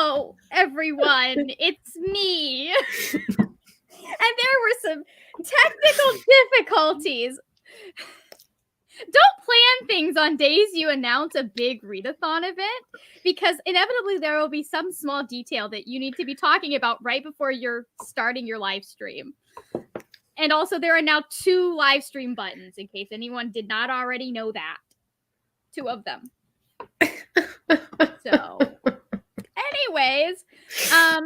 Hello, everyone. It's me. And there were some technical difficulties. Don't plan things on days you announce a big readathon event, because inevitably there will be some small detail that you need to be talking about right before you're starting your live stream. And also, there are now 2 live stream buttons, in case anyone did not already know that. 2 of them. So, anyways, as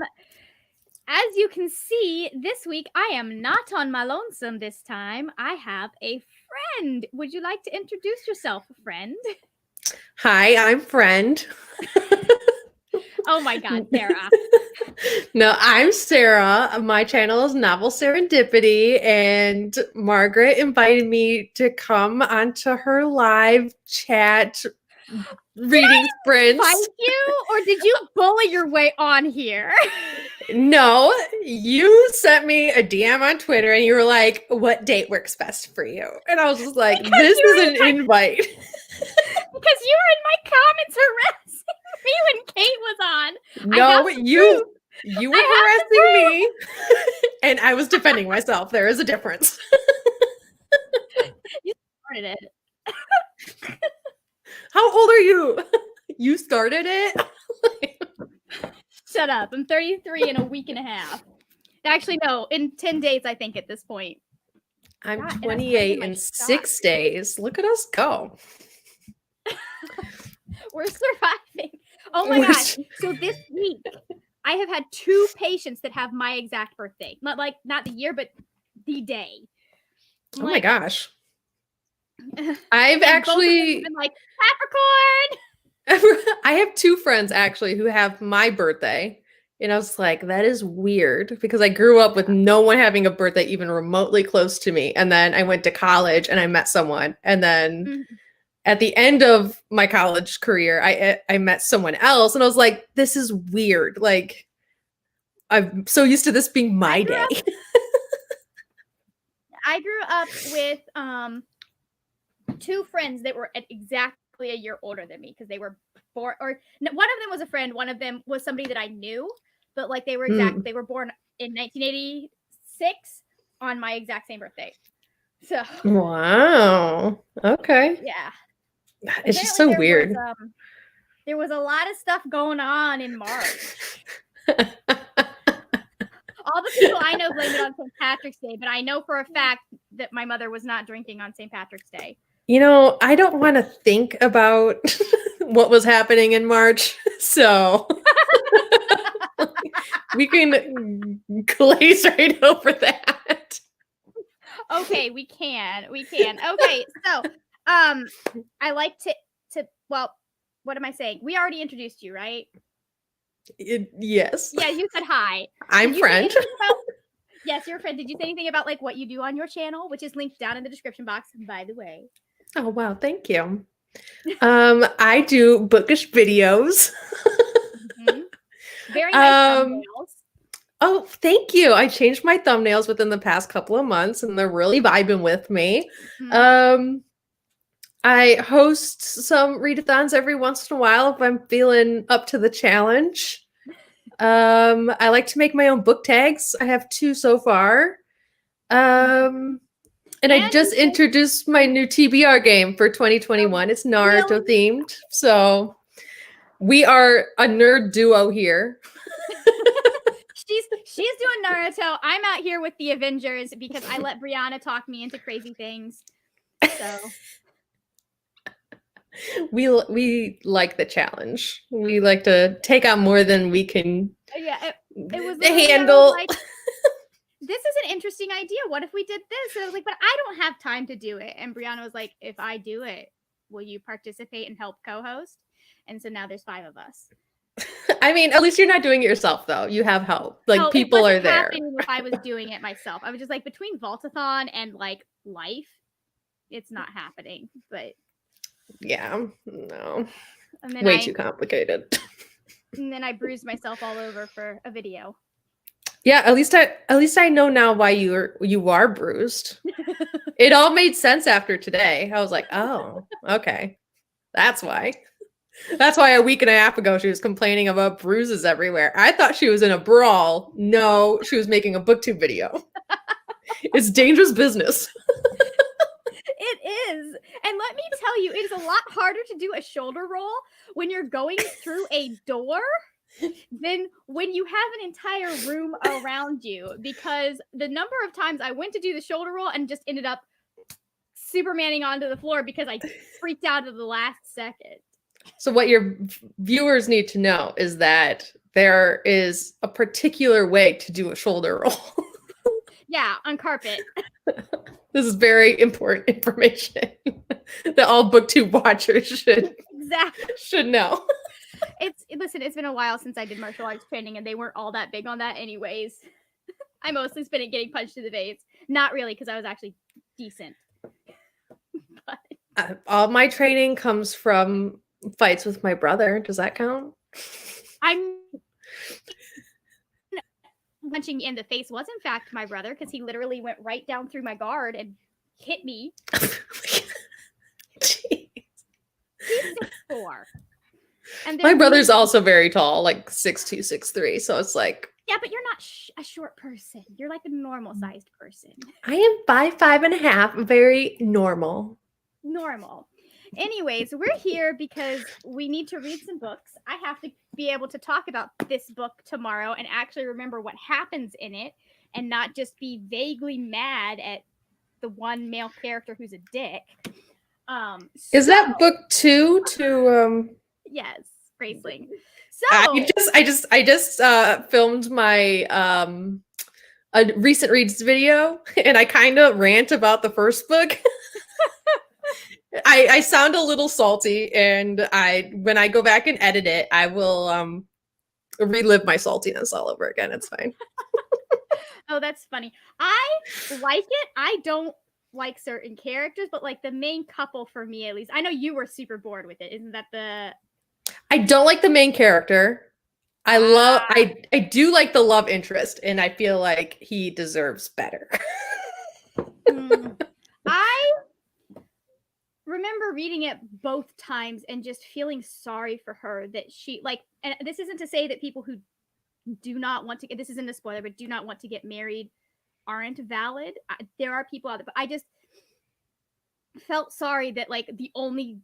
you can see, this week I am not on my lonesome this time. I have a friend. Would you like to introduce yourself, friend? Hi, I'm Friend. Oh my God, Sarah. No, I'm Sarah. My channel is Novel Serendipity, and Margaret invited me to come onto her live chat reading sprints. Invite you, or did you bully your way on here? No, you sent me a DM on Twitter and you were like, what date works best for you? And I was just like, this is an invite. Because you were in my comments harassing me when Kate was on. No, you were harassing me and I was defending myself. There is a difference. You started it. How old are you? You started it? Shut up. I'm 33 in a week and a half. Actually, no, in 10 days, I think, at this point. I'm God, 28 in 6 days. Look at us go. We're surviving. Oh my gosh. So this week, I have had 2 patients that have my exact birthday. Not the year, but the day. Oh my gosh. I've actually been like, Capricorn! I have 2 friends actually who have my birthday. And I was like, that is weird, because I grew up with no one having a birthday even remotely close to me. And then I went to college and I met someone. And then at the end of my college career, I met someone else and I was like, this is weird. Like, I'm so used to this being my day. I grew up with 2 friends that were exactly a year older than me, because they were born, or one of them was a friend, one of them was somebody that I knew, but like they were born in 1986 on my exact same birthday. So wow. Okay. Yeah. It's just so weird. There was a lot of stuff going on in March. All the people I know blame it on St. Patrick's Day, but I know for a fact that my mother was not drinking on St. Patrick's Day. You know, I don't want to think about what was happening in March, so we can glaze right over that. Okay, we can. Okay, so I like to well, what am I saying? We already introduced you, right? Yes. Yeah, you said hi. I'm Friend. Yes, you're a friend. Did you say anything about like what you do on your channel, which is linked down in the description box, by the way? Oh wow, thank you. I do bookish videos. Very nice thumbnails. Oh, thank you. I changed my thumbnails within the past couple of months and they're really vibing with me. I host some readathons every once in a while if I'm feeling up to the challenge. I like to make my own book tags. I have 2 so far. And I just introduced my new TBR game for 2021. It's Naruto themed. So we are a nerd duo here. She's doing Naruto. I'm out here with the Avengers because I let Brianna talk me into crazy things. So we like the challenge. We like to take on more than we can it was handle. Like, this is an interesting idea. What if we did this? And I was like, but I don't have time to do it. And Brianna was like, if I do it, will you participate and help co-host? And so now there's 5 of us. I mean, at least you're not doing it yourself, though. You have help. Like, people are there. If I was doing it myself, I was just like, between Vaultathon and like life, it's not happening. But yeah, no, way too complicated. And then I bruised myself all over for a video. Yeah, at least I know now why you are bruised. It all made sense after today. I was like, oh, okay, that's why. That's why a week and a half ago she was complaining about bruises everywhere. I thought she was in a brawl. No, she was making a booktube video. It's dangerous business. It is. And let me tell you, it is a lot harder to do a shoulder roll when you're going through a door than when you have an entire room around you. Because the number of times I went to do the shoulder roll and just ended up Supermaning onto the floor because I freaked out at the last second. So what your viewers need to know is that there is a particular way to do a shoulder roll. Yeah, on carpet. This is very important information that all booktube watchers should know. Listen, it's been a while since I did martial arts training and they weren't all that big on that anyways. I mostly spent it getting punched in the face. Not really, because I was actually decent. But all my training comes from fights with my brother. Does that count? I'm punching in the face was in fact my brother, because he literally went right down through my guard and hit me. He's 6'4". And my brother's also very tall, like 6'2", 6'3". So it's like, yeah, but you're not a short person. You're like a normal sized person. I am 5'5.5", very normal. Anyways, we're here because we need to read some books. I have to be able to talk about this book tomorrow and actually remember what happens in it and not just be vaguely mad at the one male character who's a dick. Is that book 2 to Yes, Graceling. So I just filmed my a recent reads video and I kind of rant about the first book. I sound a little salty, and when I go back and edit it, I will relive my saltiness all over again. It's fine. Oh, that's funny. I like it. I don't like certain characters, but like the main couple for me at least. I know you were super bored with it. Isn't that the I don't like the main character. I do like the love interest, and I feel like he deserves better. I remember reading it both times and just feeling sorry for her that she and this isn't to say that people who do not want to, this isn't a spoiler, but do not want to get married aren't valid. There are people out there, but I just felt sorry that like the only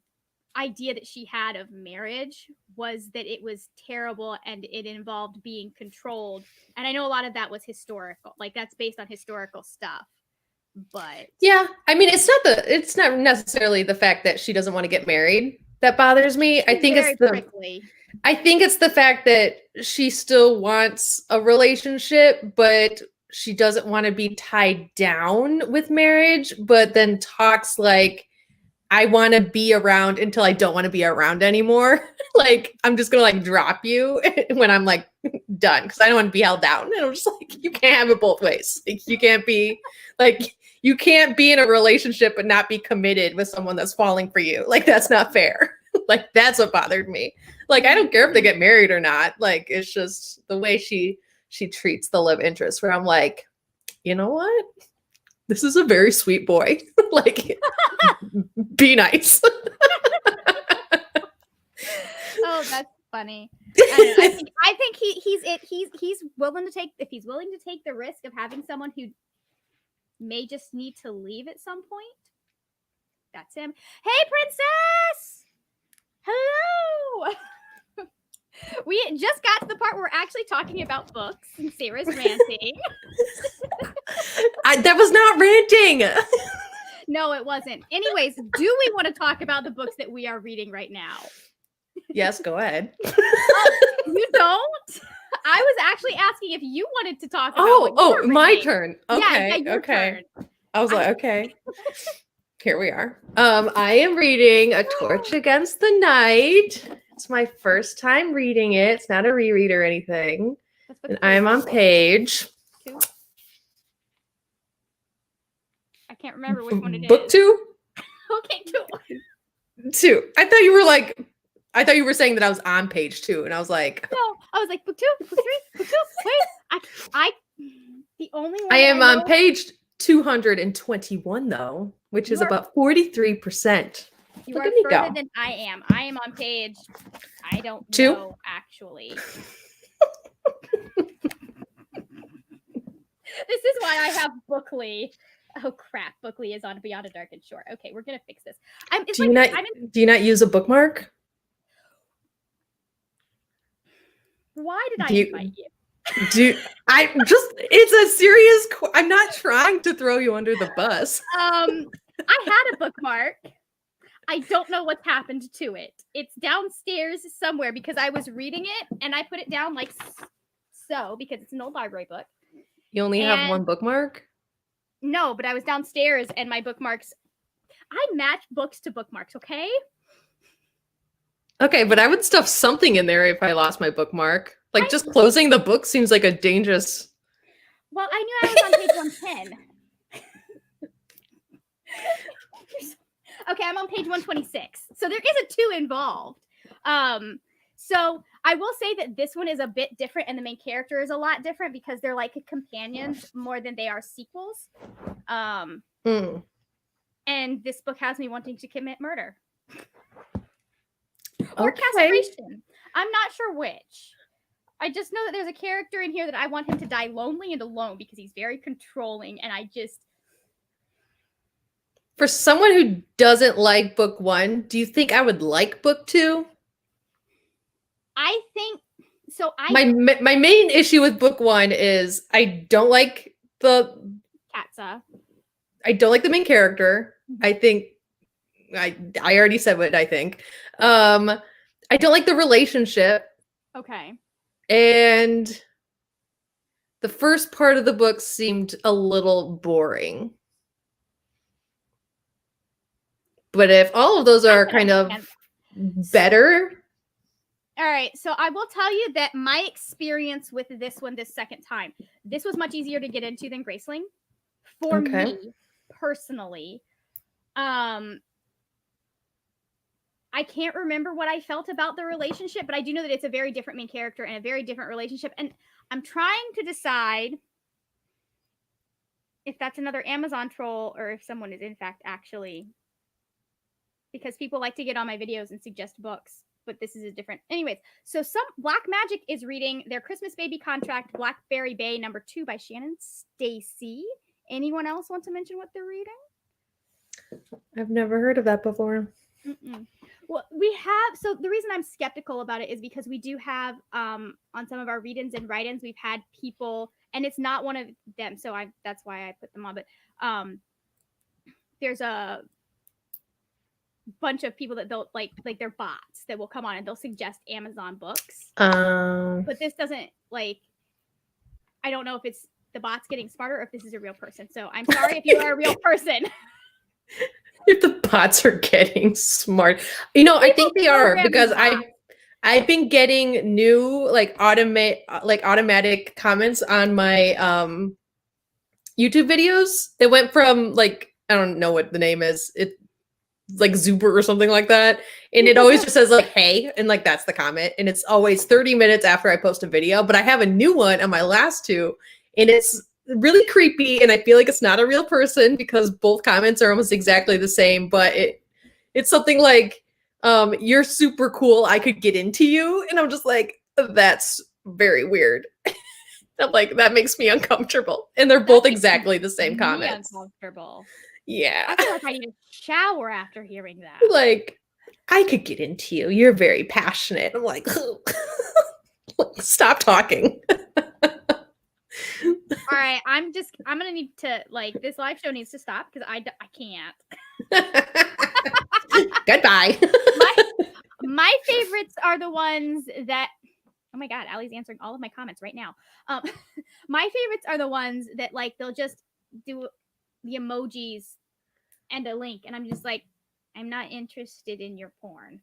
idea that she had of marriage was that it was terrible and it involved being controlled. And I know a lot of that was historical, like that's based on historical stuff. But yeah, I mean, it's not necessarily the fact that she doesn't want to get married that bothers me. I think it's the fact that she still wants a relationship, but she doesn't want to be tied down with marriage, but then talks like, I want to be around until I don't want to be around anymore. Like, I'm just going to like drop you when I'm like done, because I don't want to be held down. And I'm just like, you can't have it both ways. Like, you can't be in a relationship but not be committed with someone that's falling for you. Like, that's not fair. Like, that's what bothered me. Like, I don't care if they get married or not. Like, it's just the way she treats the love interest, where I'm like, you know what? This is a very sweet boy. Like, be nice. Oh, that's funny. I think he's willing to take, if he's willing to take the risk of having someone who may just need to leave at some point. That's him. Hey, princess! Hello! We just got to the part where we're actually talking about books and Sarah's ranting. That was not ranting. No, it wasn't. Anyways, do we want to talk about the books that we are reading right now? Yes, go ahead. You don't? I was actually asking if you wanted to talk about my turn. Okay. Yeah, your turn. I was like, okay. Here we are. I am reading A Torch Against the Night. It's my first time reading it. It's not a reread or anything. And I'm on page 2. I can't remember which one it is. Book 2? Okay, 2. 2. I thought you were saying that I was on page 2, and I was like, no, I was like, book 2, book 3, book 2. Wait, the only one I am on page 221 though, which is about 43%. You Look are at me further go. than I am. I am on page, I don't 2? know, actually. This is why I have Bookly. Oh crap, Bookly is on Beyond a Dark and Short. Okay, we're gonna fix this. Do you not use a bookmark? Why did I Do you invite you? it's a serious I'm not trying to throw you under the bus. I had a bookmark. I don't know what's happened to it. It's downstairs somewhere because I was reading it and I put it down like so because it's an old library book. You only have one bookmark? No, but I was downstairs and my bookmarks, I match books to bookmarks, okay? Okay, but I would stuff something in there if I lost my bookmark. Like just closing the book seems like a dangerous. Well, I knew I was on page 110. Okay, I'm on page 126. So there is a 2 involved. So I will say that this one is a bit different and the main character is a lot different because they're like companions more than they are sequels. And this book has me wanting to commit murder. Or castration. I'm not sure which. I just know that there's a character in here that I want him to die lonely and alone because he's very controlling and I just... For someone who doesn't like book 1, do you think I would like book 2? I think so. My main issue with book 1 is I don't like the Katza. I don't like the main character. I think I already said what I think. I don't like the relationship. Okay. And the first part of the book seemed a little boring. But if all of those are kind of better. All right. So I will tell you that my experience with this one this second time, this was much easier to get into than Graceling for me personally. I can't remember what I felt about the relationship, but I do know that it's a very different main character and a very different relationship. And I'm trying to decide if that's another Amazon troll or if someone is in fact actually, because people like to get on my videos and suggest books, but this is a different. Anyways, so some Black Magic is reading their Christmas Baby Contract, Blackberry Bay #2 by Shannon Stacy. Anyone else want to mention what they're reading? I've never heard of that before. Well, we have, so the reason I'm skeptical about it is because we do have on some of our read-ins and write-ins, we've had people, and it's not one of them, so that's why I put them on, but there's a bunch of people that they'll like they're bots that will come on and they'll suggest Amazon books. But this doesn't, like, I don't know if it's the bots getting smarter or if this is a real person. So I'm sorry if you are a real person. If the bots are getting smart. You know, I think they are because I've been getting new automatic comments on my YouTube videos. It went from like, I don't know what the name is. It's like Zuber or something like that. And it always just says like, hey, and like that's the comment. And it's always 30 minutes after I post a video. But I have a new one on my last 2, and it's really creepy, and I feel like it's not a real person because both comments are almost exactly the same, but it's something like, you're super cool, I could get into you. And I'm just like, that's very weird. I'm like, that makes me uncomfortable. And they're both exactly the same comments. Uncomfortable. Yeah. I feel like I need a shower after hearing that. Like, I could get into you. You're very passionate. I'm like, stop talking. All right, I'm gonna need to, like, this live show needs to stop because I can't. Goodbye. My favorites are the ones that, oh my God, Allie's answering all of my comments right now. My favorites are the ones that, like, they'll just do the emojis and a link, and I'm just like, I'm not interested in your porn.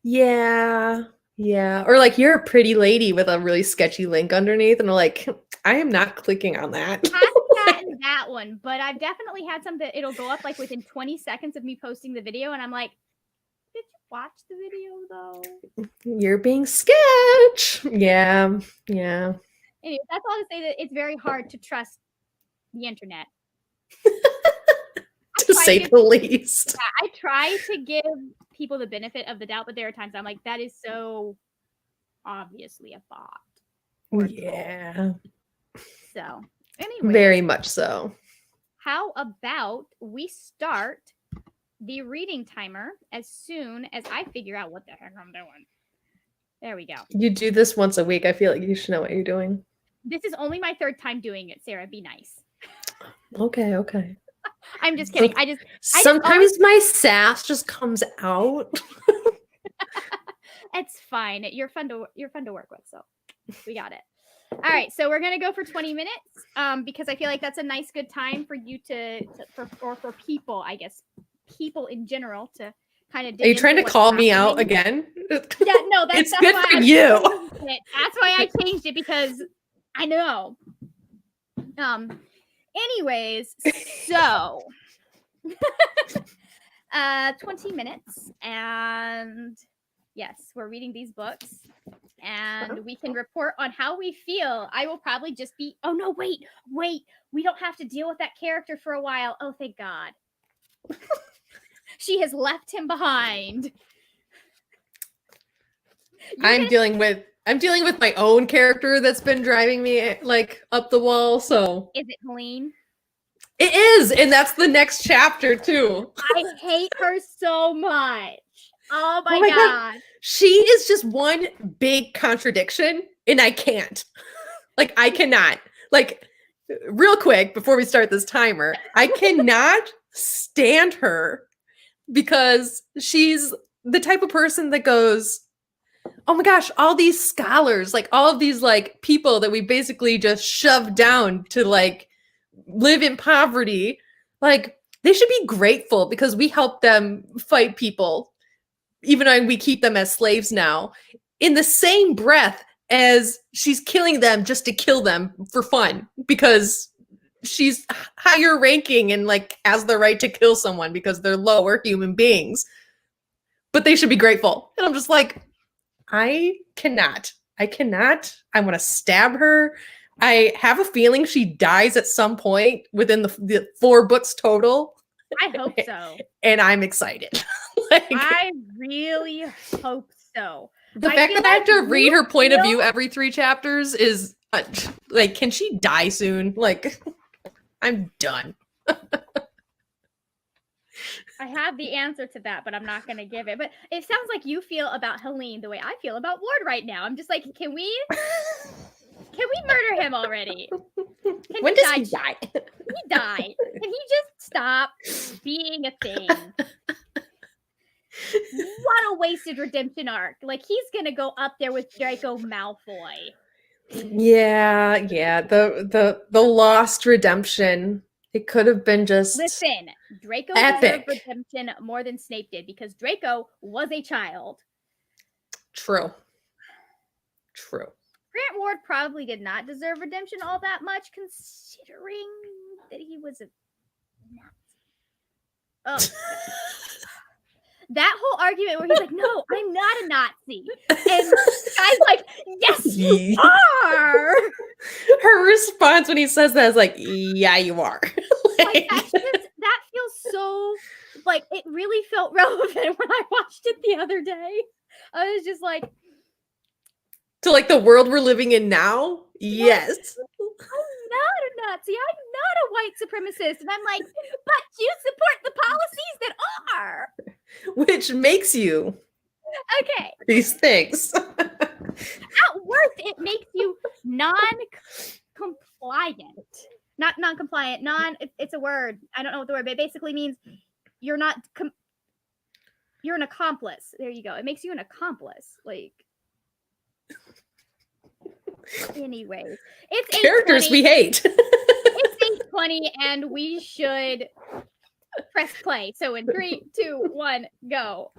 Yeah. Yeah. Or like, you're a pretty lady with a really sketchy link underneath. And I'm like, I am not clicking on that. I haven't gotten that one, but I've definitely had some that it'll go up like within 20 seconds of me posting the video. And I'm like, did you watch the video though? You're being sketch. Yeah. Yeah. Anyway, that's all to say that it's very hard to trust the internet. to try say to give, the least. I try to give people the benefit of the doubt, but there are times I'm like, that is so obviously a bot. Or a troll. Yeah, So, anyway, very much so. how about we start the reading timer as soon as I figure out what the heck I'm doing. There we go. You do this once a week. I feel like you should know what you're doing. This is only my third time doing it, Sarah. Be nice. Okay, okay. I'm just kidding. Sometimes my sass just comes out. It's fine. You're fun to work with, so we got it. All right, so we're gonna go for 20 minutes, because I feel like that's a nice good time for you for people, I guess, people in general to kind of. Are you trying to call me out again? Yeah, no, it's good for you. That's why I changed it, because I know. Anyways, so 20 minutes, and yes, we're reading these books, and we can report on how we feel. I will probably just be, oh no, wait, we don't have to deal with that character for a while. Oh, thank God. She has left him behind. I'm dealing with my own character that's been driving me like up the wall, so. Is it Helene? It is, and that's the next chapter too. I hate her so much. Oh my God. She is just one big contradiction, and I can't. Like, I cannot. Like, real quick, before we start this timer, I cannot stand her because she's the type of person that goes, oh my gosh, all these scholars, like all of these like people that we basically just shoved down to like live in poverty, like they should be grateful because we help them fight people, even though we keep them as slaves now, in the same breath as she's killing them just to kill them for fun because she's higher ranking and like has the right to kill someone because they're lower human beings, but they should be grateful. And I'm just like, I cannot. I want to stab her. I have a feeling she dies at some point within the 4 books total. I hope so. And I'm excited. Like, I really hope so. The fact that I have to read her point of view every 3 chapters is like, can she die soon? Like, I'm done. I have the answer to that, but I'm not going to give it. But it sounds like you feel about Helene the way I feel about Ward right now. I'm just like, can we murder him already? When does he die? He died. Can he just stop being a thing? What a wasted redemption arc. Like, he's going to go up there with Draco Malfoy. Yeah. The lost redemption. It could have been just Listen, Draco epic. deserved redemption more than Snape did because Draco was a child. True. Grant Ward probably did not deserve redemption all that much, considering that he was a Nazi. Oh. That whole argument where he's like, no, I'm not a Nazi. And I'm like, yes, you are. Her response when he says that is like, yeah, you are. Like, that feels so, like, it really felt relevant when I watched it the other day. I was just like, to like the world we're living in now? Yes. I'm not a Nazi. I'm not a white supremacist. And I'm like, but you support the policies that are. Which makes you okay these things. At worst, it makes you non-compliant. Not non-compliant. It's a word. I don't know what the word, but it basically means you're not. You're an accomplice. There you go. It makes you an accomplice. Like. Anyways, it's characters we hate. It's 8:20, and we should press play. So in 3, 2, 1, go.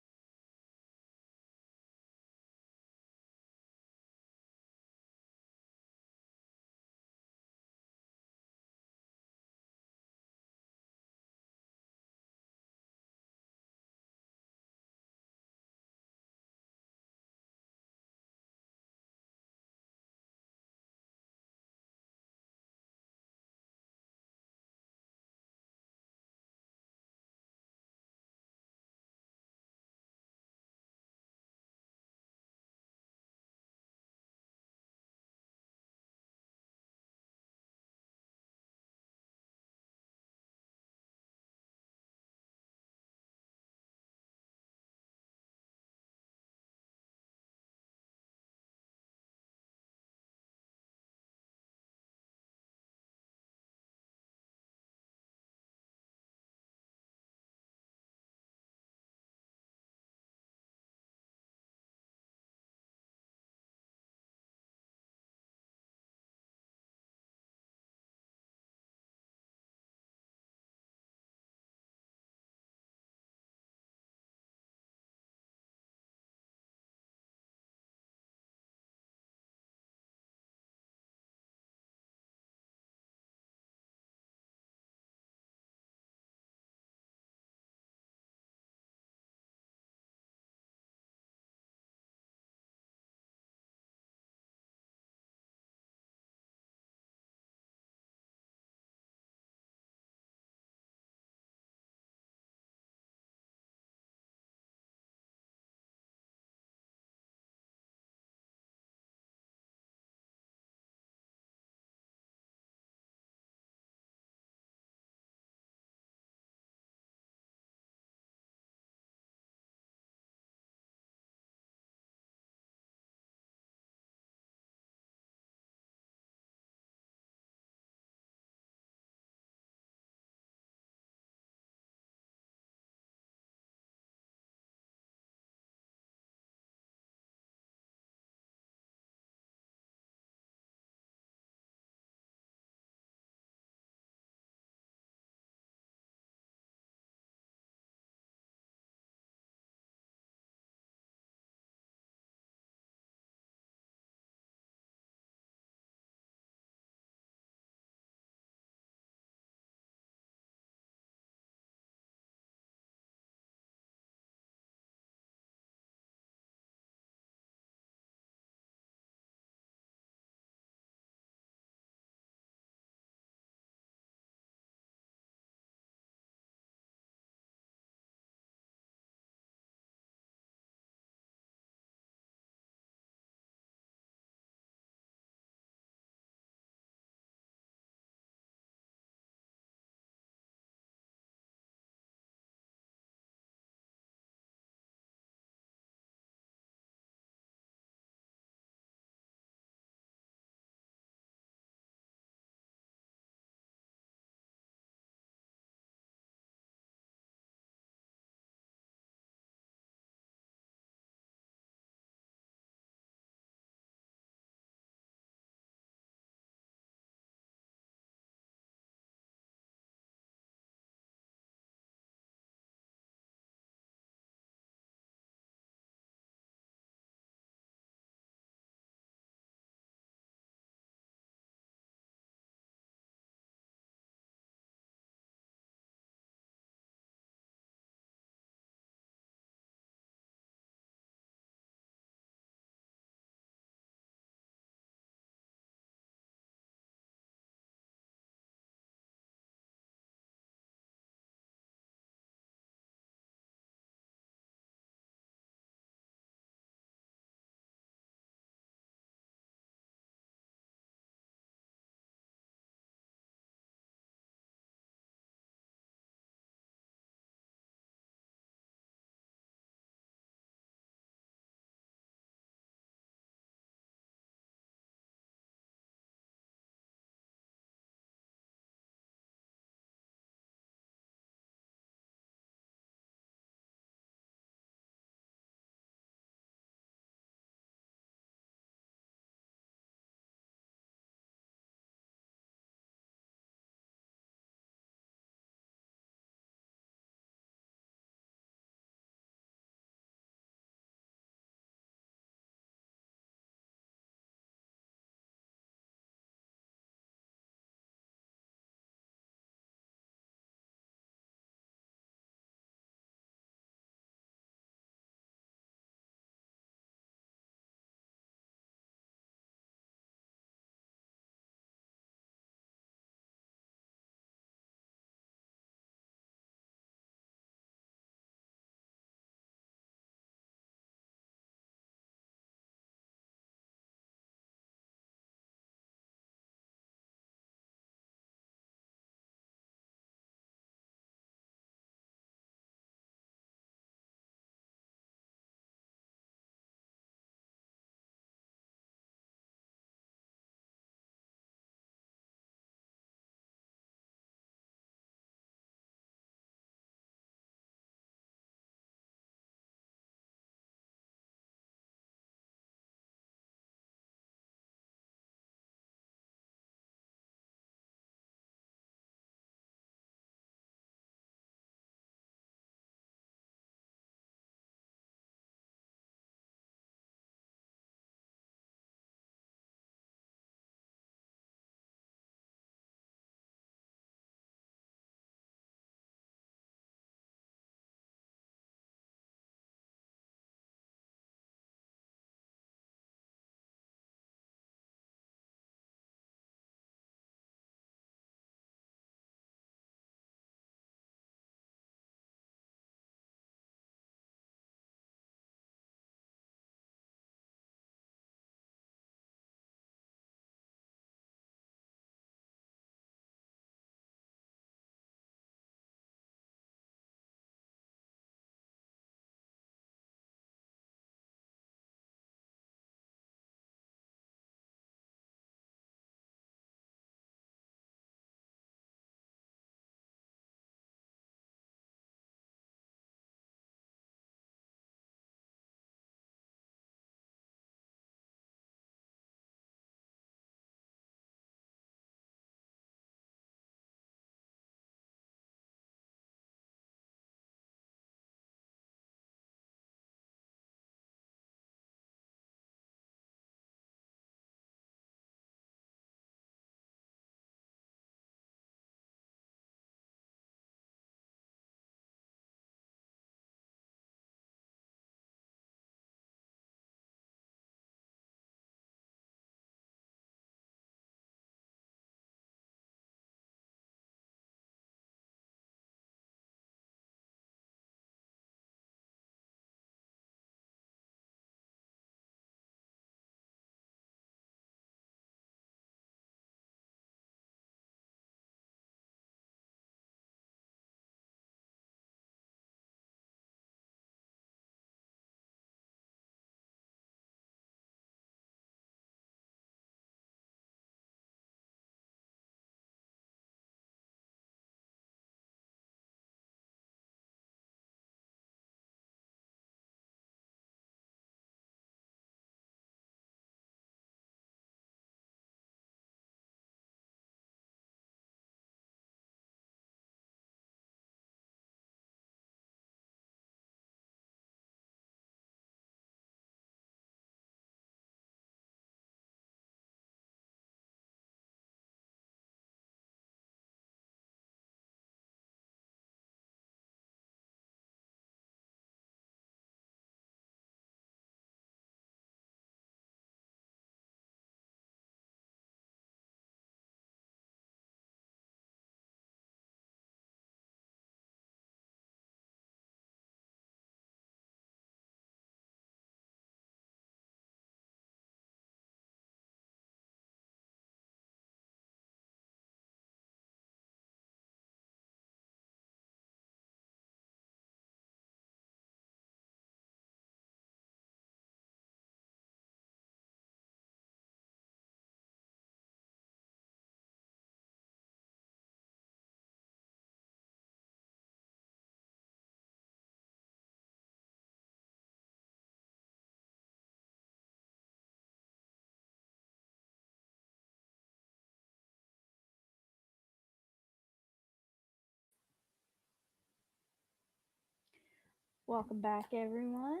Welcome back, everyone.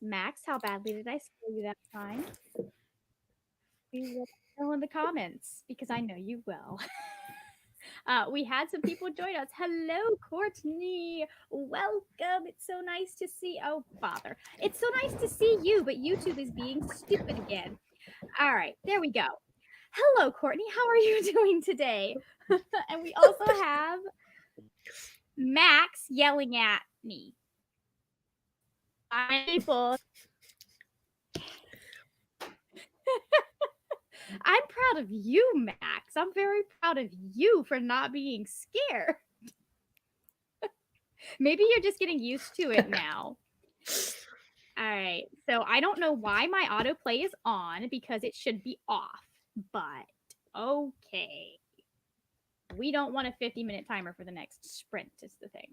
Max, how badly did I scare you that time? Please let us know in the comments because I know you will. We had some people join us. Hello, Courtney. Welcome. It's so nice to see. Oh, bother. It's so nice to see you, but YouTube is being stupid again. All right, there we go. Hello, Courtney. How are you doing today? And we also have Max yelling at me. People. I'm proud of you, Max. I'm very proud of you for not being scared. Maybe you're just getting used to it now. All right. So I don't know why my autoplay is on because it should be off, but okay. We don't want a 50-minute timer for the next sprint, is the thing.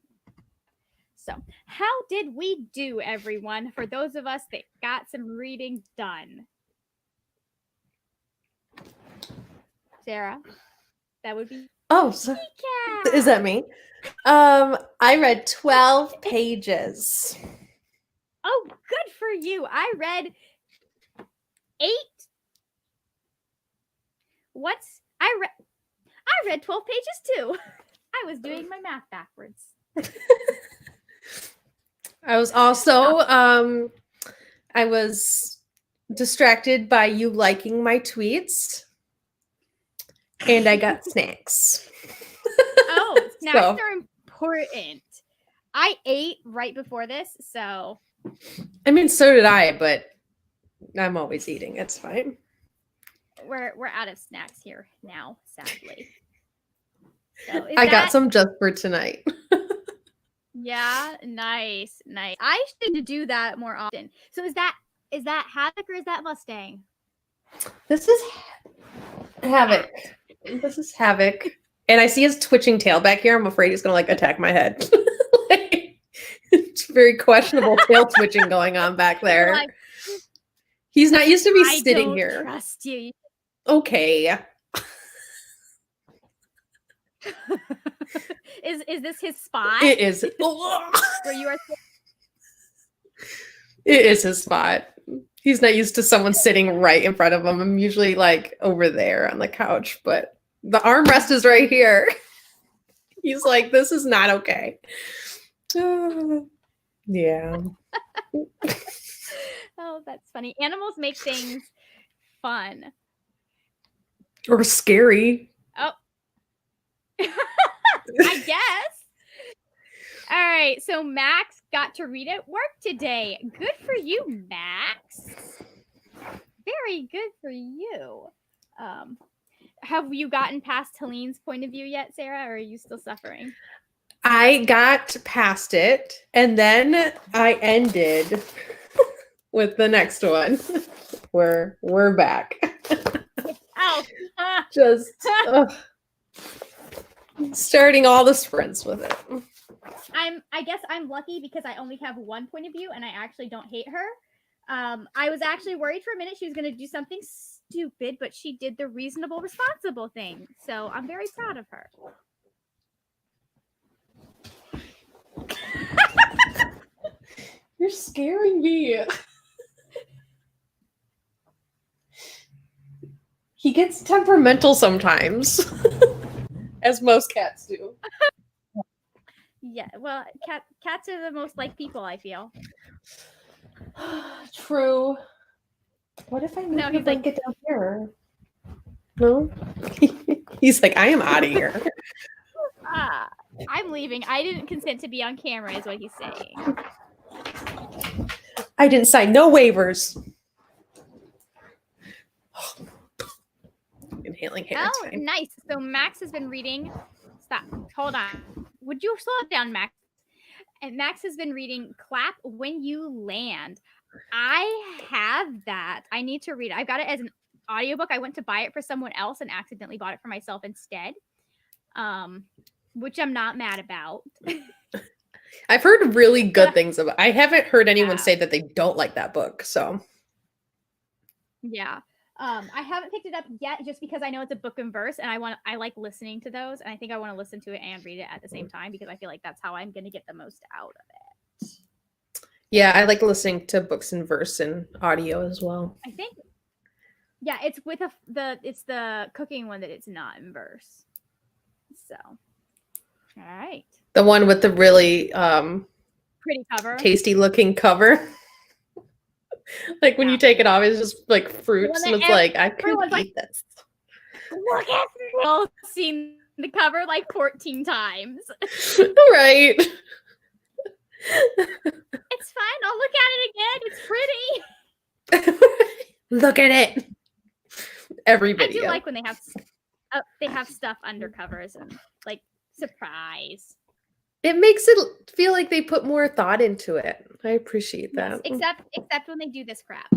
So, how did we do, everyone, for those of us that got some reading done? Sarah, that would be. Oh, so is that me? I read 12 pages. Oh, good for you. I read 8. I read 12 pages too. I was doing my math backwards. I was also I was distracted by you liking my tweets. And I got snacks. Oh, snacks are important. I ate right before this, so. I mean, so did I, but I'm always eating. It's fine. We're out of snacks here now, sadly. So I got some just for tonight. Yeah, nice. I should do that more often. So is that Havoc or is that Mustang? This is Havoc. This is Havoc. And I see his twitching tail back here. I'm afraid he's gonna like attack my head. It's very questionable tail twitching going on back there. Like, he's not used to be sitting here. I don't trust you. Okay. Is this his spot? It is. Where you are. It is his spot. He's not used to someone sitting right in front of him. I'm usually like over there on the couch, but the armrest is right here. He's like, this is not okay. Yeah. Oh, that's funny. Animals make things fun. Or scary. Oh. I guess. All right. So Max got to read at work today. Good for you, Max. Very good for you. Have you gotten past Helene's point of view yet, Sarah, or are you still suffering? I got past it, and then I ended with the next one. We're back. Oh, just starting all the sprints with it. I guess I'm lucky because I only have one point of view, and I actually don't hate her. I was actually worried for a minute she was going to do something stupid, but she did the reasonable, responsible thing. So I'm very proud of her. You're scaring me. He gets temperamental sometimes, as most cats do. Yeah, well, cats are the most like people, I feel. True. What if I move no, the blanket down here? No? He's like, I am out of here. I'm leaving. I didn't consent to be on camera, is what he's saying. I didn't sign no waivers. Inhaling hair. Oh, nice. So Max has been reading. Stop. Hold on. Would you slow it down, Max? And Max has been reading Clap When You Land. I have that. I need to read it. I got it as an audiobook. I went to buy it for someone else and accidentally bought it for myself instead. Which I'm not mad about. I've heard really good things about it. I haven't heard anyone say that they don't like that book, so. Yeah. I haven't picked it up yet just because I know it's a book and verse and I like listening to those, and I think I want to listen to it and read it at the same time because I feel like that's how I'm going to get the most out of it. Yeah, I like listening to books in verse and audio as well. I think, yeah, it's with it's the cooking one that it's not in verse. So, all right, The one with the really pretty cover. tasty looking cover. Like when you take it off, it's just like fruits, and it's like I could everyone's like, eat this. Look at me! I've seen the cover like 14 times. Right. It's fine. I'll look at it again. It's pretty. Look at it. Every I video. do like when they have stuff under covers and like surprise. It makes it feel like they put more thought into it. I appreciate that. Yes, except when they do this crap.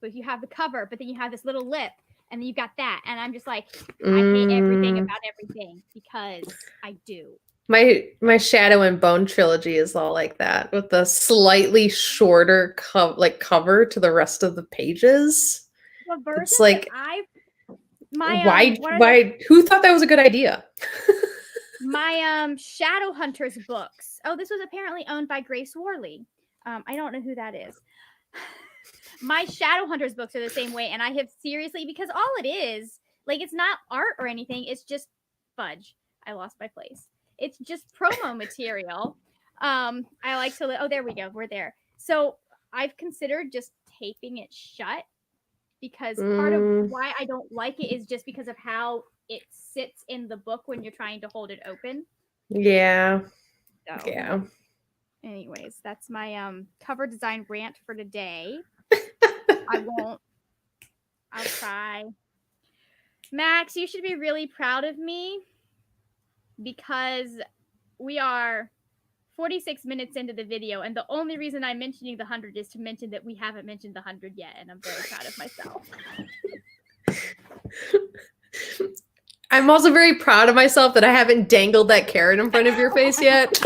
But you have the cover, but then you have this little lip, and then you got that, and I'm just like, I hate everything about everything because I do. My Shadow and Bone trilogy is all like that, with the slightly shorter cover to the rest of the pages. The version It's like why who thought that was a good idea? my Shadowhunters books. Oh, this was apparently owned by Grace Worley. I don't know who that is. My Shadowhunters books are the same way, and I have seriously, because all it is, like, it's not art or anything, it's just fudge. I lost my place. It's just promo material. I like to oh, there we go, we're there. So I've considered just taping it shut, because part of why I don't like it is just because of how it sits in the book when you're trying to hold it open. Yeah. So, yeah. Anyways, that's my cover design rant for today. I'll try. Max, you should be really proud of me, because we are 46 minutes into the video, and the only reason I'm mentioning the 100 is to mention that we haven't mentioned the 100 yet, and I'm very proud of myself. I'm also very proud of myself that I haven't dangled that carrot in front of your face yet.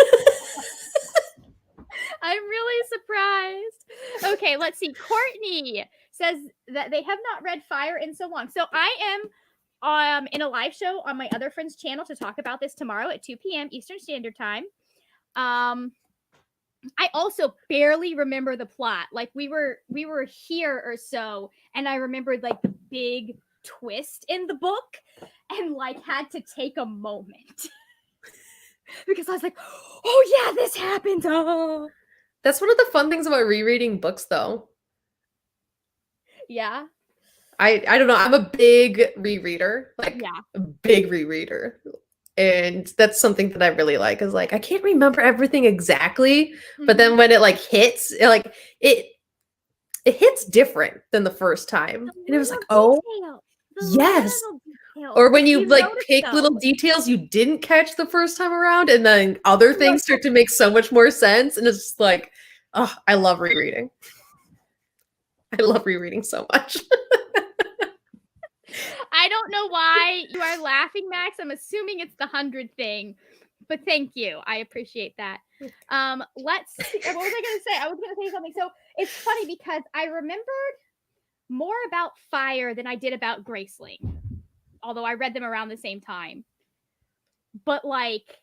I'm really surprised. Okay, let's see. Courtney says that they have not read Fire in so long. So I am in a live show on my other friend's channel to talk about this tomorrow at 2 p.m. Eastern Standard Time. I also barely remember the plot. Like we were here or so, and I remembered like the big twist in the book, and like had to take a moment because I was like, oh yeah, this happened. Oh. That's one of the fun things about rereading books, though. Yeah. I don't know. I'm a big rereader, like Yeah. a big rereader. And that's something that I really like, is like I can't remember everything exactly, but then when it like hits, it hits different than the first time. And it was like, oh, yes. Or when you like pick little details you didn't catch the first time around, and then other things start to make so much more sense. And it's just like, oh, I love rereading. I love rereading so much. I don't know why you are laughing, Max. I'm assuming it's the 100 thing, but thank you. I appreciate that. Let's see. What was I going to say? I was going to say something. So it's funny because I remembered more about Fire than I did about Graceling, although I read them around the same time. But like,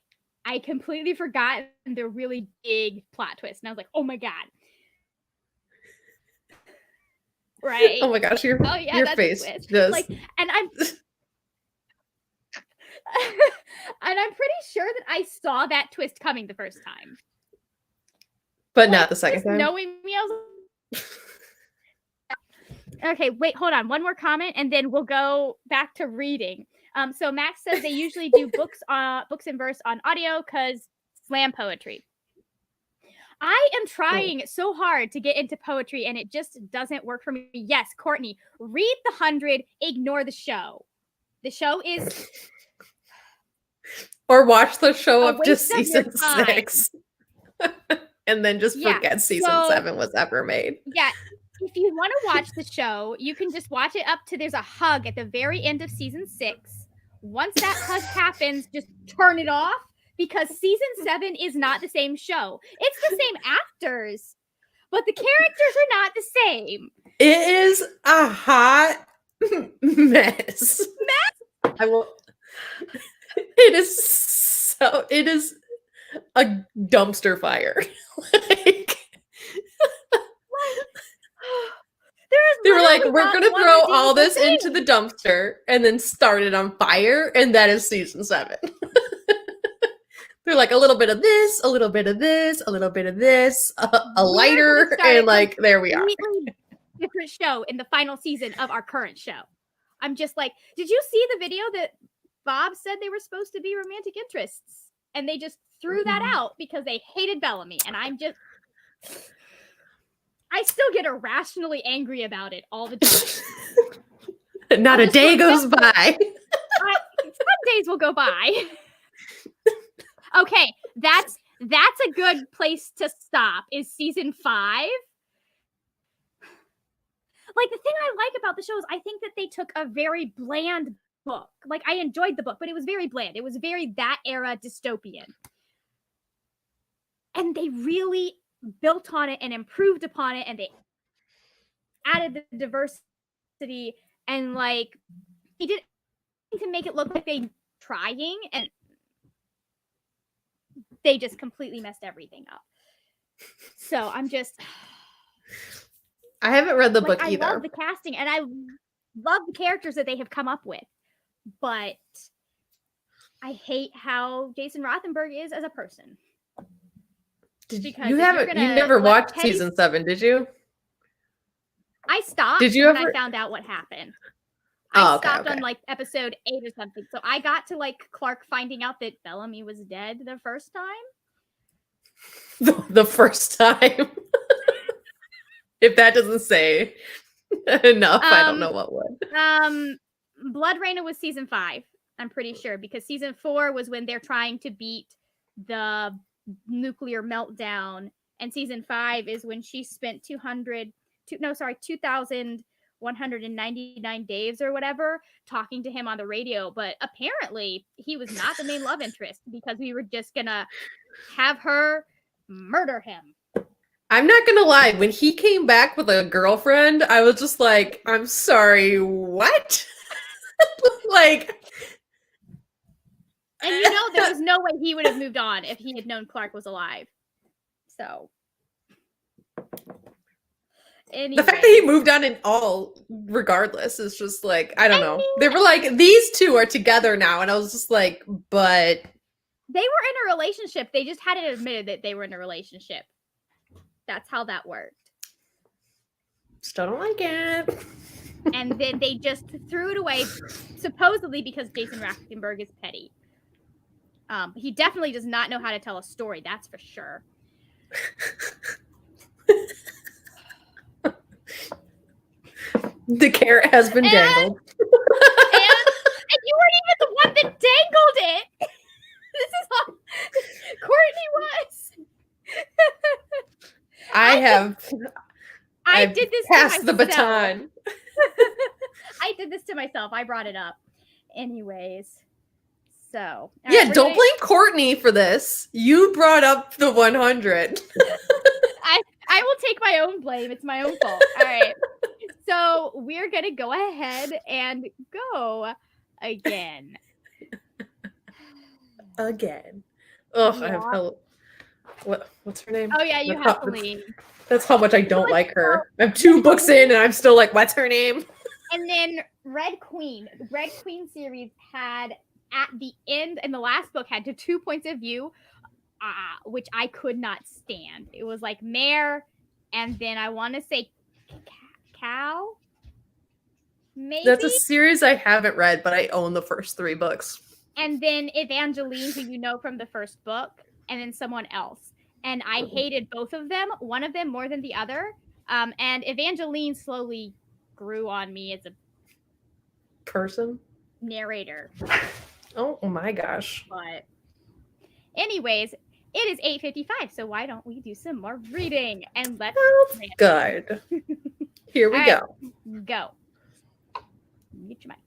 I completely forgot the really big plot twist, and I was like, oh my God. Right. Oh my gosh, your face just like, and I'm and I'm pretty sure that I saw that twist coming the first time, but not the second time. Knowing me, I was okay. Wait, hold on. One more comment, and then we'll go back to reading. So Max says they usually do books in verse on audio because slam poetry. I am trying so hard to get into poetry, and it just doesn't work for me. Yes, Courtney, read the 100, ignore the show. The show is... Or watch the show up to season 6. And then just forget season 7 was ever made. Yeah, if you want to watch the show, you can just watch it up to there's a hug at the very end of season 6. Once that hug happens, just turn it off. Because season 7 is not the same show. It's the same actors, but the characters are not the same. It is a hot mess. I will. It is a dumpster fire. Like, They were like, literally we're not gonna wanna throw do all the this into the thing. dumpster and then start it on fire, and that is season 7. They're like a little bit of this, a little bit of this, a little bit of this, a We're gonna lighter, start a and like there we are. completely different show in the final season of our current show. I'm just like, did you see the video that Bob said they were supposed to be romantic interests? And they just threw that out because they hated Bellamy. And I still get irrationally angry about it all the time. Not I'll a just day remember goes by. some days will go by. Okay, that's a good place to stop. Is season 5. Like, the thing I like about the show is I think that they took a very bland book. Like, I enjoyed the book, but it was very bland. It was very that era dystopian. And they really built on it and improved upon it, and they added the diversity, and like they did to make it look like they trying, and they just completely messed everything up. So I'm just I haven't read the like, book I either. love the casting and I love the characters that they have come up with, but I hate how Jason Rothenberg is as a person. Because You if you're haven't? You gonna never let watched Teddy- season 7, did you? I stopped Did you when ever? I found out what happened. Oh, I okay, stopped okay. on like episode 8 or something. So I got to like Clark finding out that Bellamy was dead the first time. The first time. If that doesn't say enough, I don't know what would. Blood Raina was season 5, I'm pretty sure, because season 4 was when they're trying to beat the nuclear meltdown, and season 5 is when she spent 2,199 days or whatever talking to him on the radio. But apparently he was not the main love interest, because we were just gonna have her murder him. I'm not gonna lie, when he came back with a girlfriend, I was just like, I'm sorry, what? Like, And you know, there was no way he would have moved on if he had known Clark was alive. So the fact that he moved on in all regardless is just like, I don't know. They were like, these two are together now, and I was just like, but they were in a relationship. They just hadn't admitted that they were in a relationship. That's how that worked. still don't like it. And then they just threw it away, supposedly because Jason Rothenberg is petty. He definitely does not know how to tell a story, that's for sure. The carrot has been dangled. And you weren't even the one that dangled it. This is how Courtney was. I did this passed to the myself. baton. I did this to myself. I brought it up. Anyways. So. Yeah, don't blame Courtney for this. You brought up the 100. I will take my own blame. It's my own fault. All right. So we're going to go ahead and go again. Again. Oh, Yeah. what's her name? Oh, yeah, you have to leave. That's how much I don't like her. I'm 2 books in and I'm still like, what's her name? And then Red Queen. The Red Queen series had, at the end, and the last book had 2 points of view, which I could not stand. It was like Mare, and then I want to say Cow? Maybe? That's a series I haven't read, but I own the first 3 books. And then Evangeline, who you know from the first book, and then someone else. And I hated both of them, one of them more than the other. And Evangeline slowly grew on me as a person narrator. Oh my gosh. But anyways, it is 8:55, so why don't we do some more reading? And let's good. Here we go. Go. Mute your mic.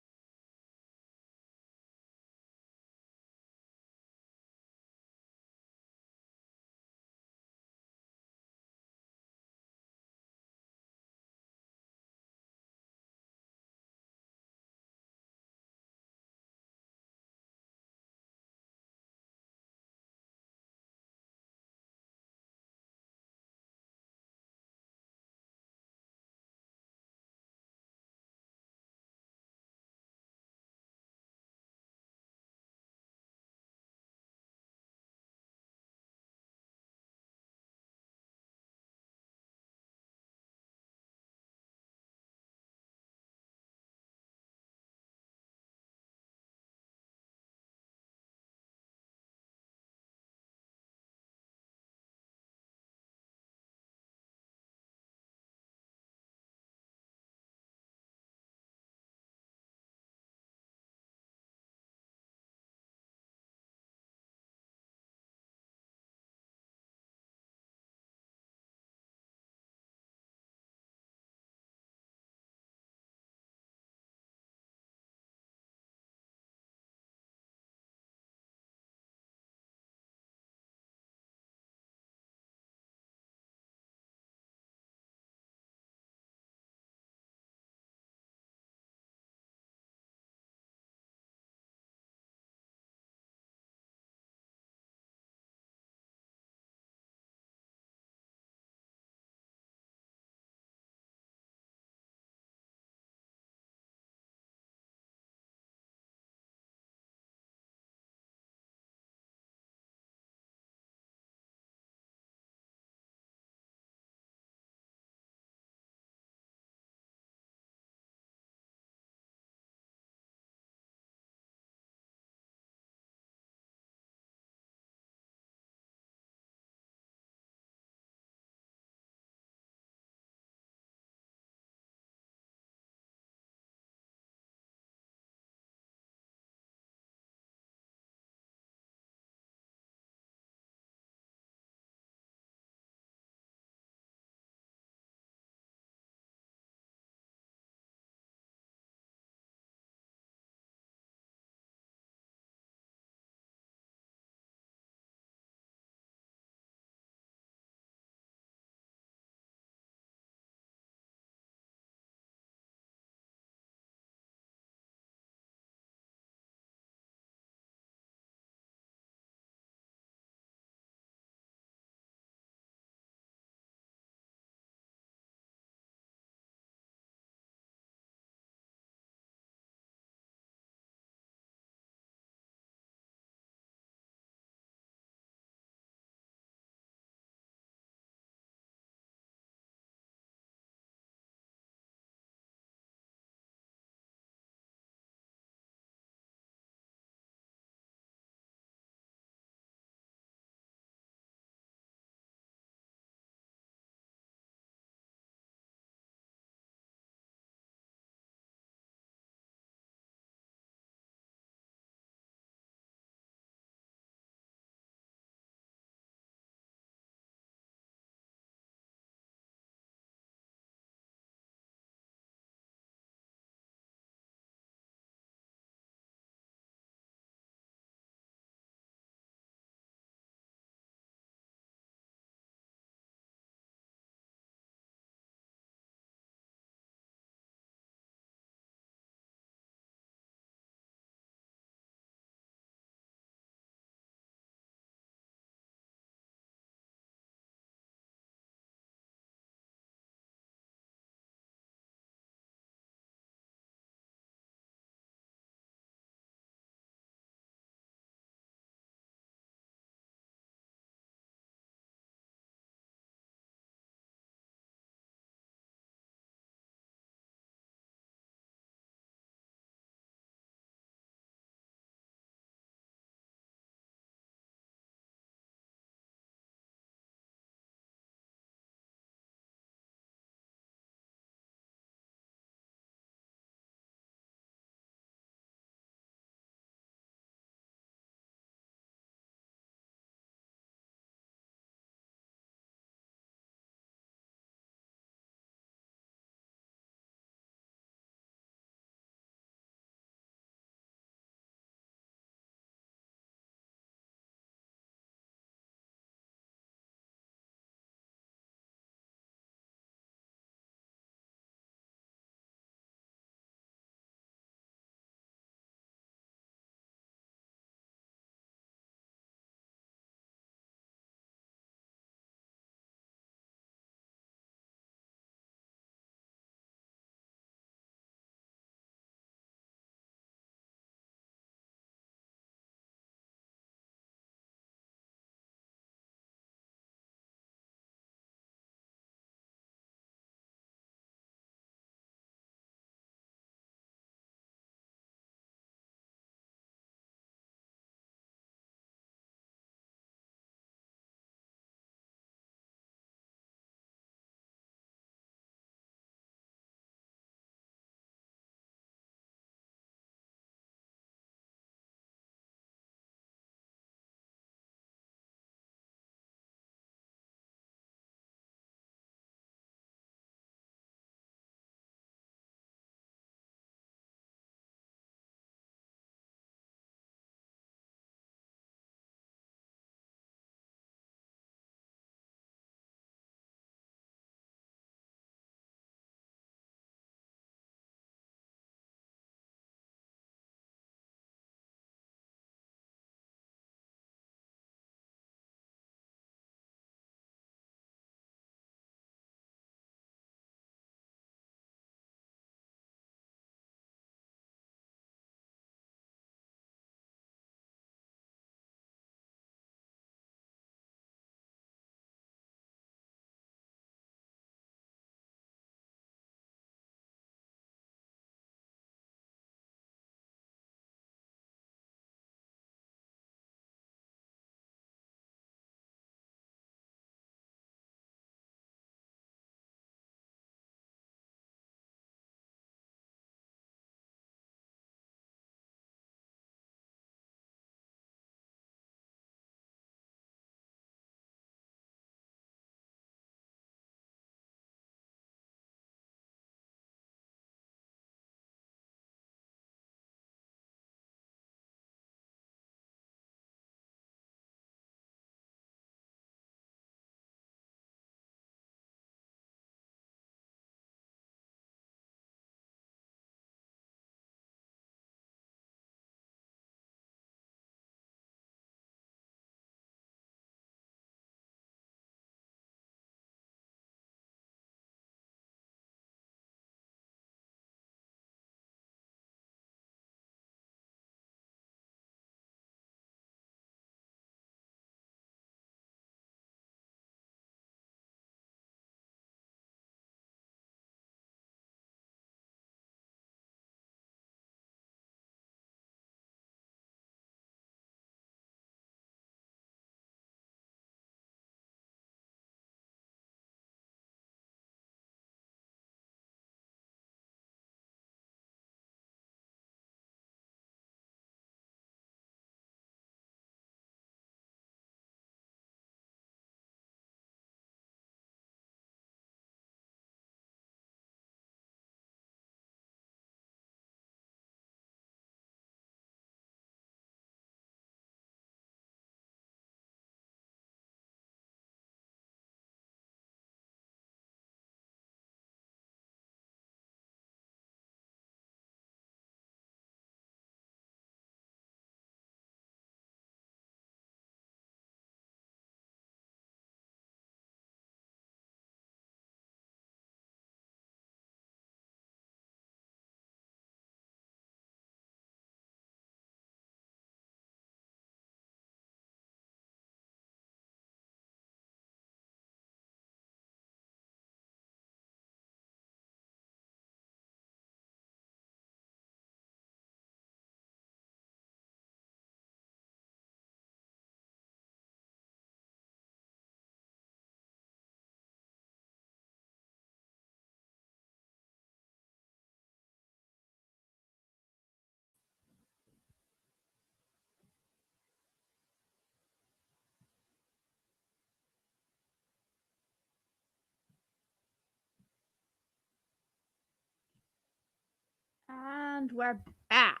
And we're back.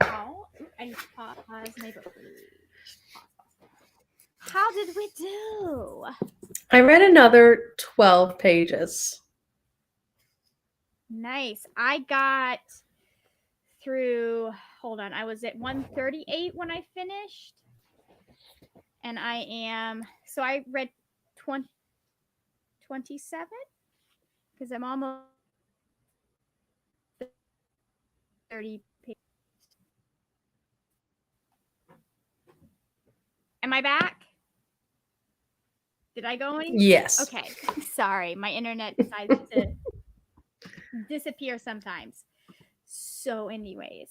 Oh, I need to pause my book. How did we do? I read another 12 pages. Nice. I got through, hold on, I was at 138 when I finished. And so I read 27 because I'm almost 30 pages. Am I back? Did I go any? Yes. Okay. Sorry. My internet decides to disappear sometimes. So, anyways,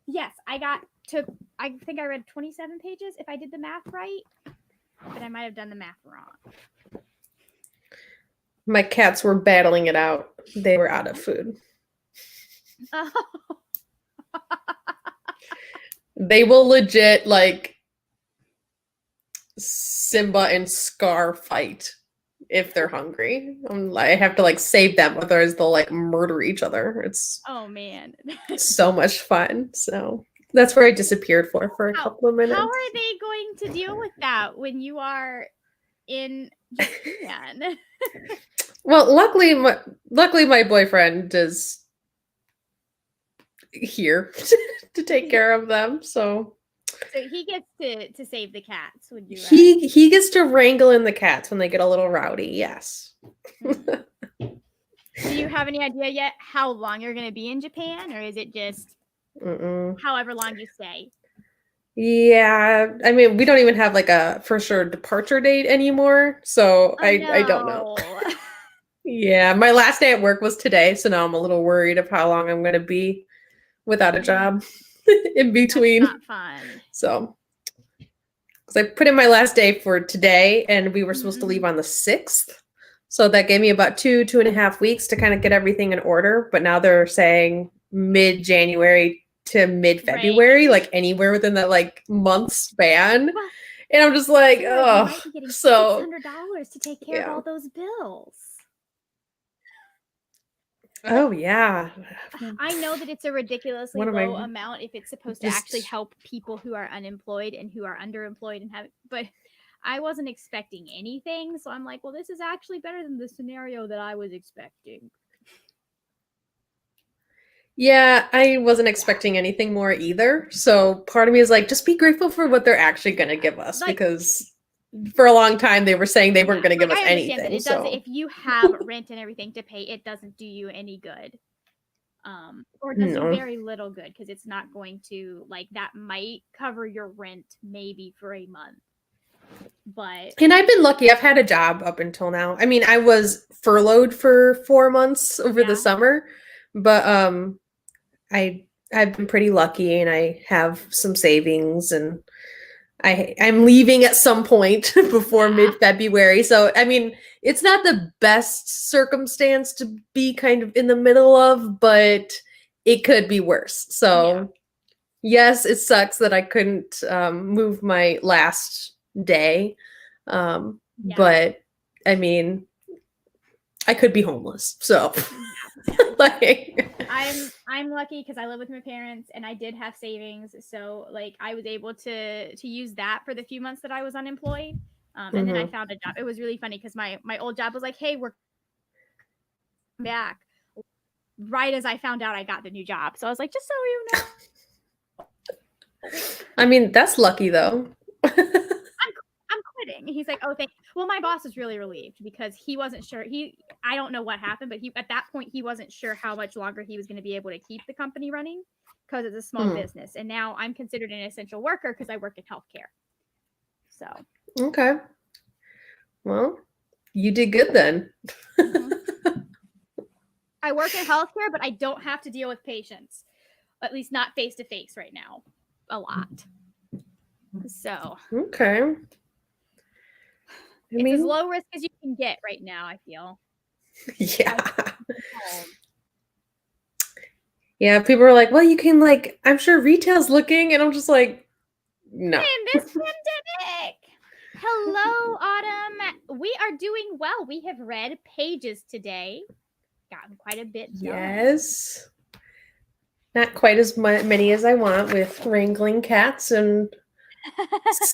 yes, I think I read 27 pages if I did the math right, but I might have done the math wrong. My cats were battling it out. They were out of food. Oh. They will legit like Simba and Scar fight if they're hungry. I have to like save them, otherwise they'll like murder each other. It's Oh man. so much fun. So that's where I disappeared for a couple of minutes. How are they going to deal with that when you are in Japan? Well, luckily my boyfriend is here to take care of them. So he gets to save the cats when you he gets to wrangle in the cats when they get a little rowdy. Yes. Do you have any idea yet how long you're going to be in Japan, or is it just however long you stay? Yeah, I mean, we don't even have like a for sure departure date anymore, so I don't know. Yeah, my last day at work was today, so now I'm a little worried of how long I'm going to be without a job in between. That's not fun. So, because I put in my last day for today, and we were supposed to leave on the 6th. So that gave me about 2.5 weeks to kind of get everything in order. But now they're saying mid-January to mid-February, like anywhere within that like month span. Well, and I'm just like, oh, you might be getting $600 to take care of all those bills. Oh yeah. I know that it's a ridiculously low amount if it's supposed to actually help people who are unemployed and who are underemployed and but I wasn't expecting anything, so I'm like, well, this is actually better than the scenario that I was expecting. Yeah, I wasn't expecting anything more either. So part of me is like, just be grateful for what they're actually going to give us, because for a long time they were saying they weren't going to give us anything. That it doesn't, if you have rent and everything to pay, it doesn't do you any good. Or it does you very little good, because it's not going to, like, that might cover your rent maybe for a month. And I've been lucky. I've had a job up until now. I mean, I was furloughed for 4 months over the summer, but I've been pretty lucky, and I have some savings, and I'm leaving at some point before mid-February. So, I mean, it's not the best circumstance to be kind of in the middle of, but it could be worse. So, yes, it sucks that I couldn't move my last day. But, I mean, I could be homeless. So, like... I'm lucky because I live with my parents and I did have savings, so like I was able to use that for the few months that I was unemployed, and then I found a job. It was really funny because my old job was like, hey, we're back, right as I found out I got the new job. So I was like, just so you know. I mean, that's lucky though. I'm quitting. He's like, oh, thank you. Well, my boss was really relieved because he wasn't sure. I don't know what happened, but at that point he wasn't sure how much longer he was going to be able to keep the company running because it's a small business. And now I'm considered an essential worker because I work in healthcare. So. Okay. Well, you did good then. I work in healthcare, but I don't have to deal with patients, at least not face to face right now, a lot. So. Okay. It's as low risk as you can get right now, I feel. Yeah. Yeah, people are like, well, you can, like, I'm sure retail's looking, and I'm just like, no. In this pandemic. Hello, Autumn. We are doing well. We have read pages today. gotten quite a bit done. Yes. Not quite as many as I want with wrangling cats and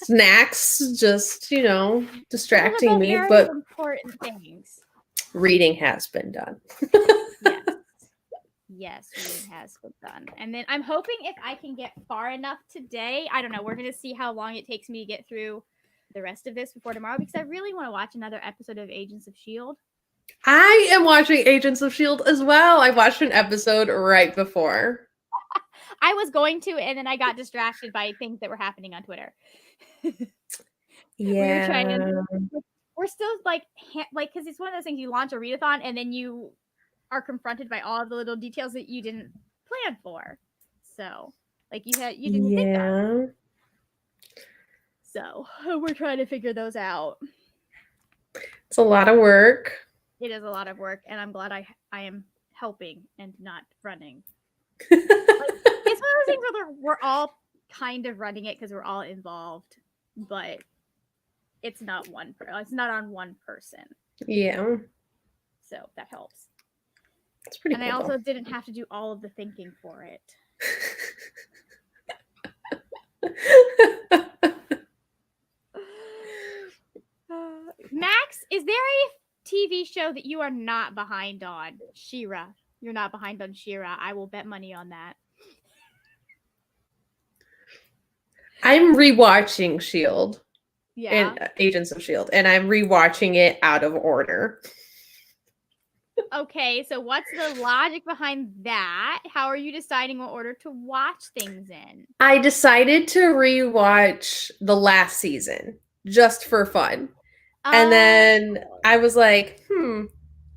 snacks, just, distracting me. Very But important things. reading has been done. Yes. Yes, reading has been done. And then I'm hoping if I can get far enough today, I don't know, we're going to see how long it takes me to get through the rest of this before tomorrow because I really want to watch another episode of Agents of S.H.I.E.L.D. I am watching Agents of S.H.I.E.L.D. as well. I watched an episode right before. I was going to, and then I got distracted by things that were happening on Twitter. Yeah. We're still like, because it's one of those things you launch a readathon and then you are confronted by all of the little details that you didn't plan for. So, like you didn't think of. So we're trying to figure those out. It's a lot of work. It is a lot of work, and I'm glad I am helping and not running. It's one of those things where we're all kind of running it because we're all involved, but it's not it's not on one person. Yeah. So that helps. It's pretty cool. And I also didn't have to do all of the thinking for it. Max, is there a TV show that you are not behind on? She-Ra. You're not behind on She-Ra. I will bet money on that. I'm rewatching S.H.I.E.L.D. Yeah. And Agents of S.H.I.E.L.D. And I'm rewatching it out of order. Okay, so what's the logic behind that? How are you deciding what order to watch things in? I decided to rewatch the last season just for fun. And then I was like,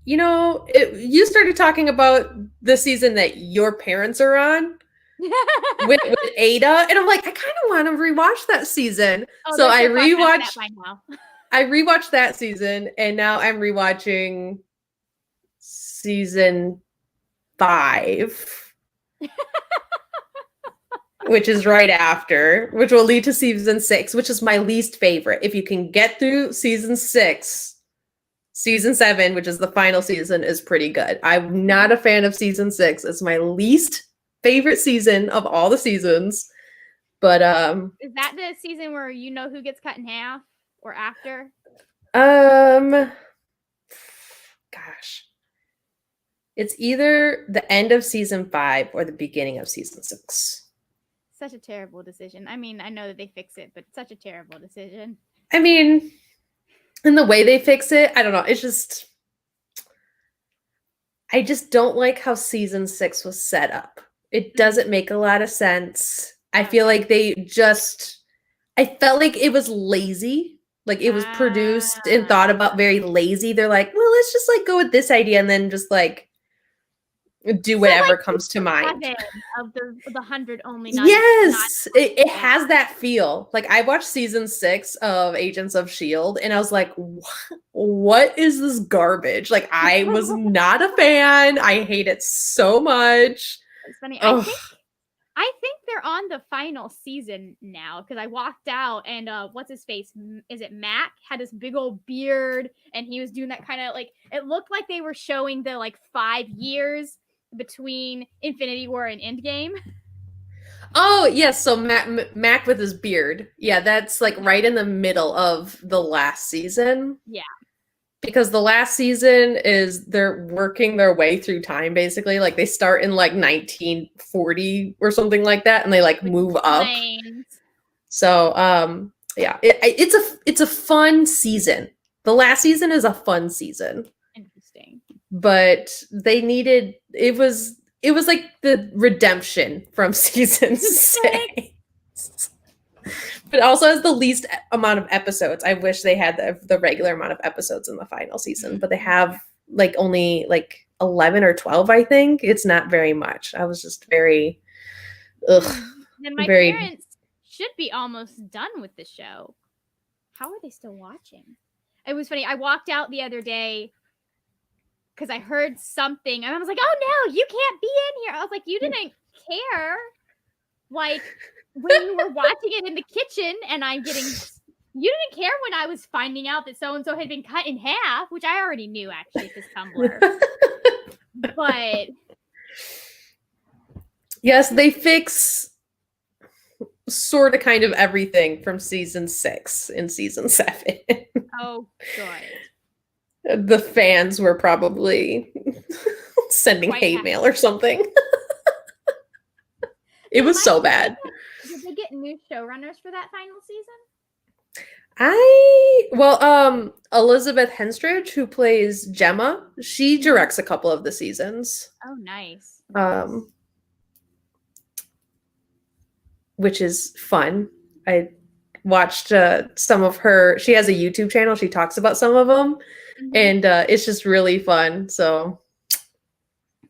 you started talking about the season that your parents are on with Ada. And I'm like, I kind of want to rewatch that season. So I rewatched that season, and now I'm rewatching season 5. Which is right after, which will lead to season 6, which is my least favorite. If you can get through season 6, season 7, which is the final season, is pretty good. I'm not a fan of season 6. It's my least favorite season of all the seasons. But is that the season where you know who gets cut in half or after? Gosh. It's either the end of season 5 or the beginning of season 6. Such a terrible decision. I mean, I know that they fix it, but such a terrible decision. I mean, in the way they fix it, I don't know. It's just, I just don't like how season 6 was set up. It doesn't make a lot of sense. I feel like I felt like it was lazy. Like it was produced and thought about very lazy. They're like, well, let's just like go with this idea and then just like do whatever comes to mind. Of the 100 only. Yes, it has that feel. Like I watched season 6 of Agents of S.H.I.E.L.D. and I was like, what is this garbage? Like I was not a fan. I hate it so much. It's funny. I think they're on the final season now because I walked out and what's his face? Is it Mac? Had this big old beard and he was doing that kind of like, it looked like they were showing the like 5 years between Infinity War and Endgame. Oh, yes. So Mac with his beard. Yeah, that's like right in the middle of the last season. Yeah. Because the last season is they're working their way through time, basically. Like they start in like 1940 or something like that, and they like move up. So, yeah, it's a fun season. The last season is a fun season. Interesting. But it was like the redemption from season 6. But also has the least amount of episodes. I wish they had the regular amount of episodes in the final season, but they have like only like 11 or 12, I think. It's not very much. I was just very And my parents should be almost done with the show. How are they still watching? It was funny. I walked out the other day because I heard something and I was like, oh no, you can't be in here. I was like, you didn't care. Like when you were watching it in the kitchen and you didn't care when I was finding out that so-and-so had been cut in half, which I already knew actually because Tumblr. But Yes, they fix sort of kind of everything from season 6 and season 7. oh, good. The fans were probably sending Quite hate mail or happy. something. It So was so bad. did they get new showrunners for that final season? Elizabeth Henstridge, who plays Gemma, she directs a couple of the seasons. Oh, nice. Um, which is fun. I watched some of her. She has a YouTube channel. She talks about some of them, and it's just really fun. So,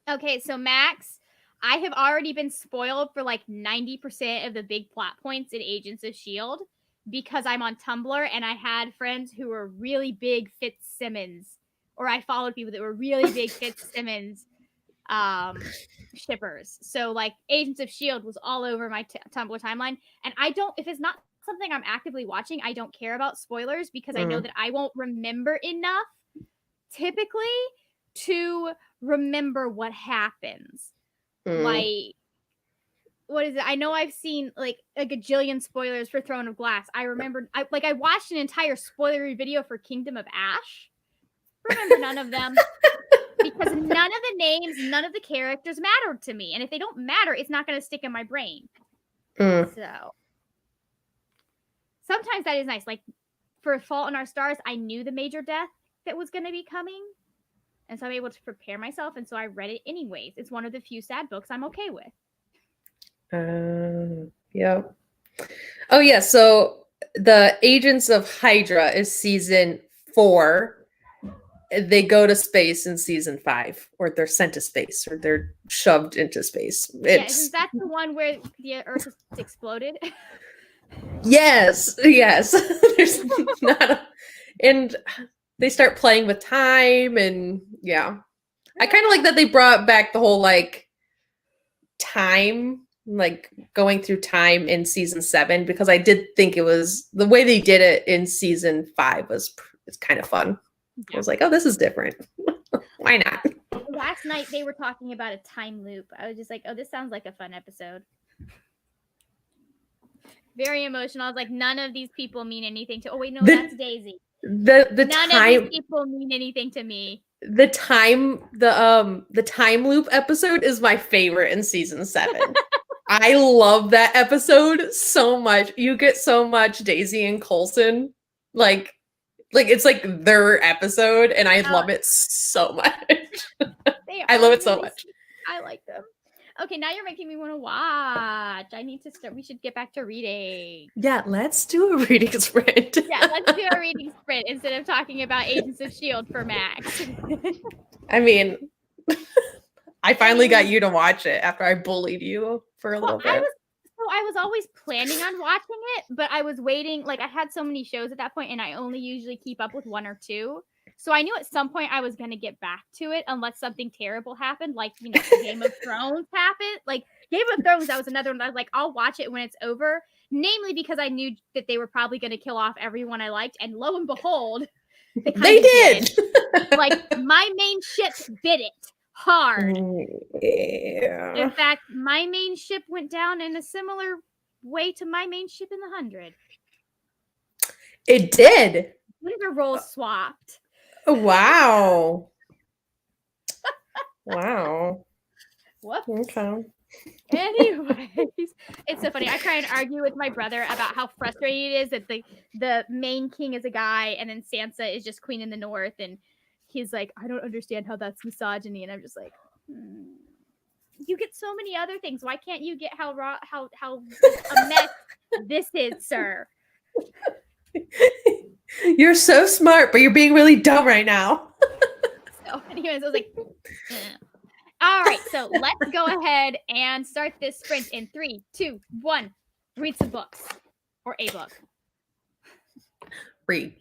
okay, so Max, I have already been spoiled for like 90% of the big plot points in Agents of S.H.I.E.L.D. because I'm on Tumblr and I had friends who were really big Fitzsimmons, or I followed people that were really big Fitzsimmons shippers. So like Agents of S.H.I.E.L.D. was all over my Tumblr timeline. And I don't, if it's not something I'm actively watching, I don't care about spoilers because I know that I won't remember enough typically to remember what happens. Like, what is it? I know I've seen like a gajillion spoilers for Throne of Glass. I remember, I watched an entire spoilery video for Kingdom of Ash. Remember none of them because none of the names, none of the characters mattered to me, and if they don't matter, it's not going to stick in my brain. So sometimes that is nice. Like for Fault in Our Stars, I knew the major death that was going to be coming. And so I'm able to prepare myself. And so I read it anyways. It's one of the few sad books I'm okay with. Yeah. Oh, yeah. So the Agents of Hydra is season 4. They go to space in season 5, or they're sent to space, or they're shoved into space. Is that the one where the Earth has exploded? Yes. There's not and they start playing with time, and yeah. I kind of like that they brought back the whole like time, like going through time in season 7, because I did think it was the way they did it in season 5 was it's kind of fun. I was like, oh, this is different. Why not? Last night they were talking about a time loop. I was just like, oh, this sounds like a fun episode. Very emotional. I was like, none of these people mean anything to. Oh wait, no, that's Daisy. None of these people mean anything to me. The time loop episode is my favorite in season 7. I love that episode so much. You get so much Daisy and Coulson, like it's like their episode, and I love it so much. I love it so much. I like them. Okay, now you're making me want to watch. I need to start. We should get back to reading. Yeah, let's do a reading sprint. Yeah, let's do a reading sprint instead of talking about Agents of S.H.I.E.L.D. for Max. I mean, I finally got you to watch it after I bullied you for a little bit. I was always planning on watching it, but I was waiting. Like, I had so many shows at that point, and I only usually keep up with 1 or 2. So I knew at some point I was going to get back to it unless something terrible happened, like, you know, Game of Thrones happened. Like, Game of Thrones, that was another one. I was like, I'll watch it when it's over, namely because I knew that they were probably going to kill off everyone I liked, and lo and behold, they did. Like, my main ship did it hard. Yeah. In fact, my main ship went down in a similar way to my main ship in the 100. It did. The roles swapped. Wow. Wow. Whoops. Okay. Anyways, it's so funny. I try and argue with my brother about how frustrating it is that the main king is a guy and then Sansa is just queen in the north, and he's like, I don't understand how that's misogyny, and I'm just like, you get so many other things. Why can't you get how a mess this is, sir? You're so smart, but you're being really dumb right now. So anyways, I was like, all right, so let's go ahead and start this sprint in 3, 2, 1. Read some books or a book. Read.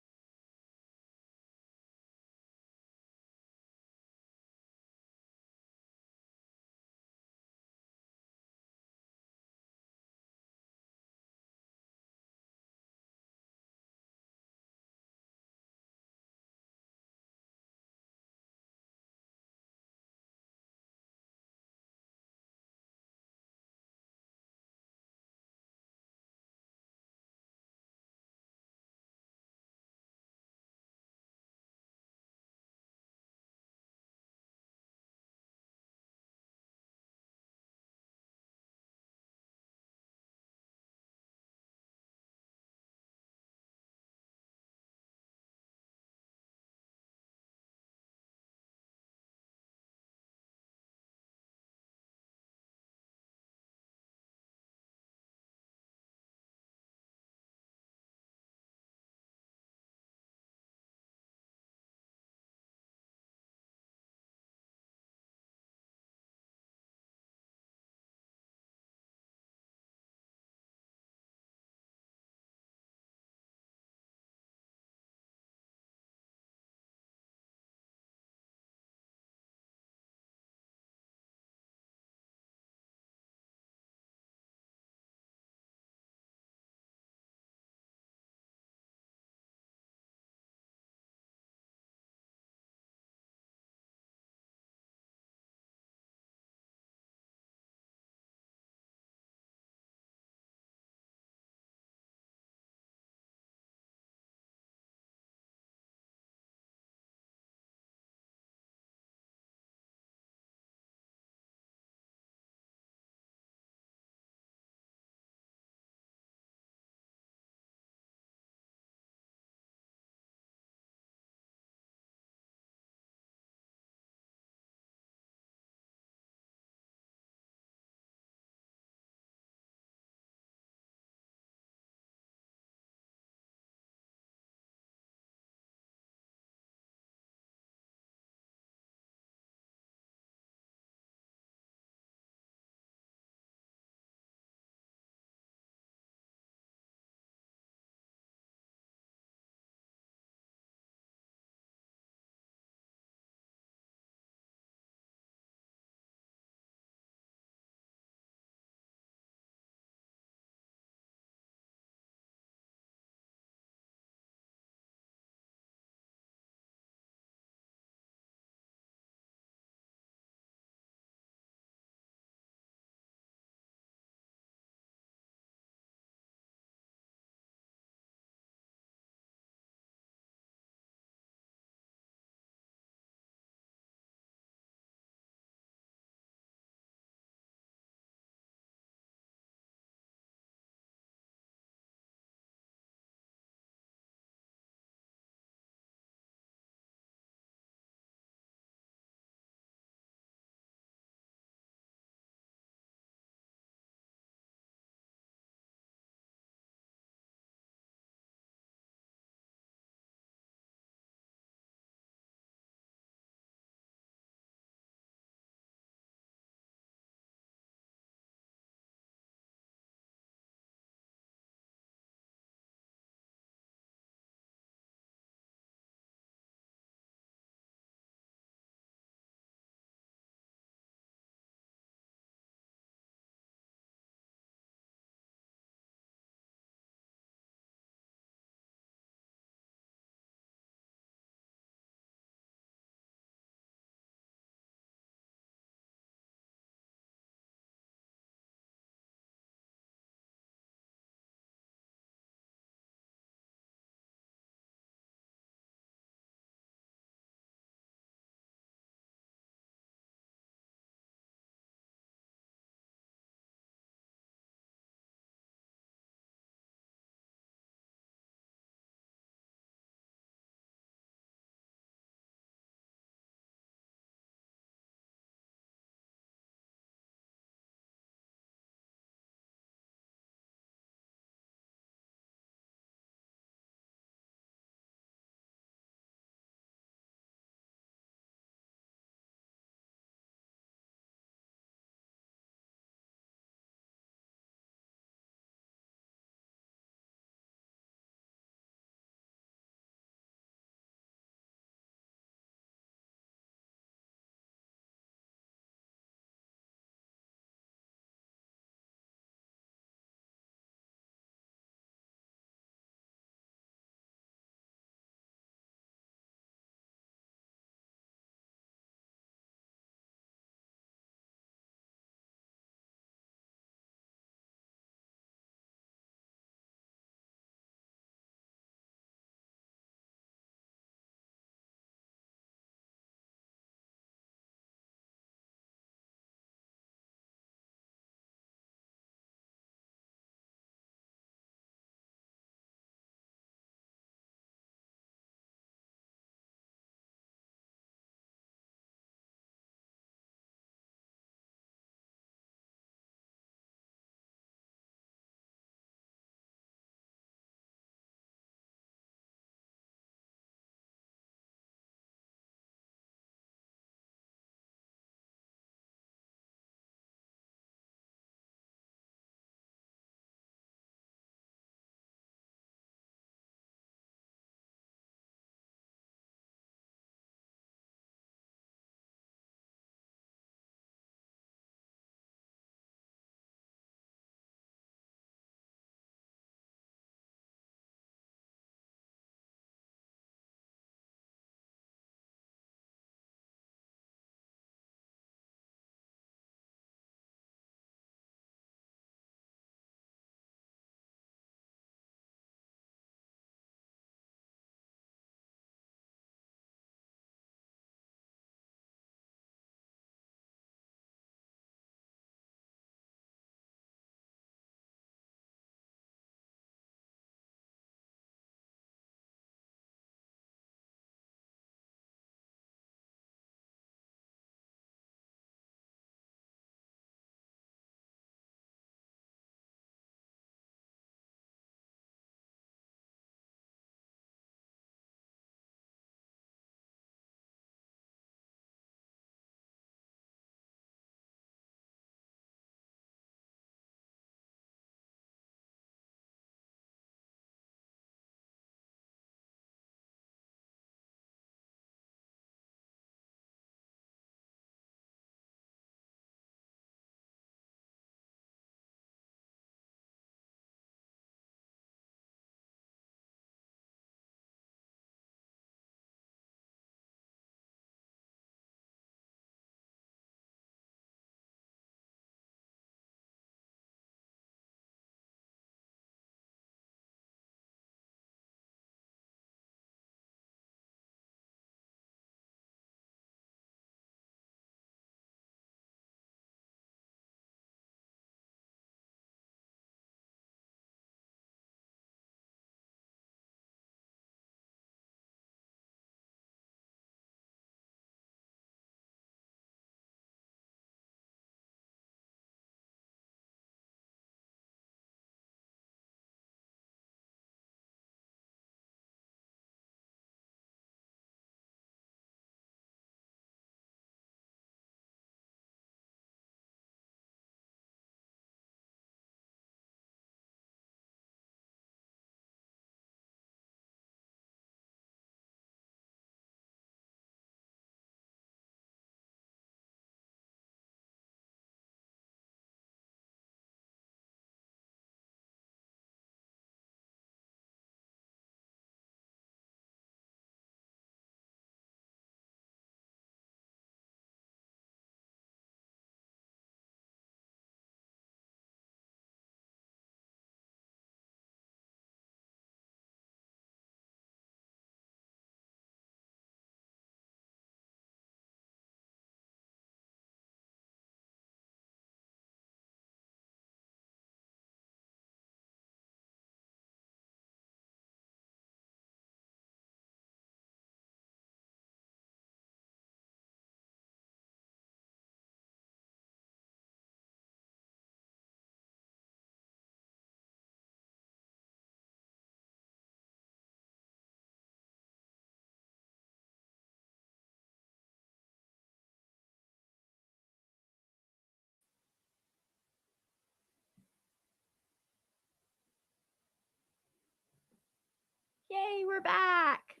we're back.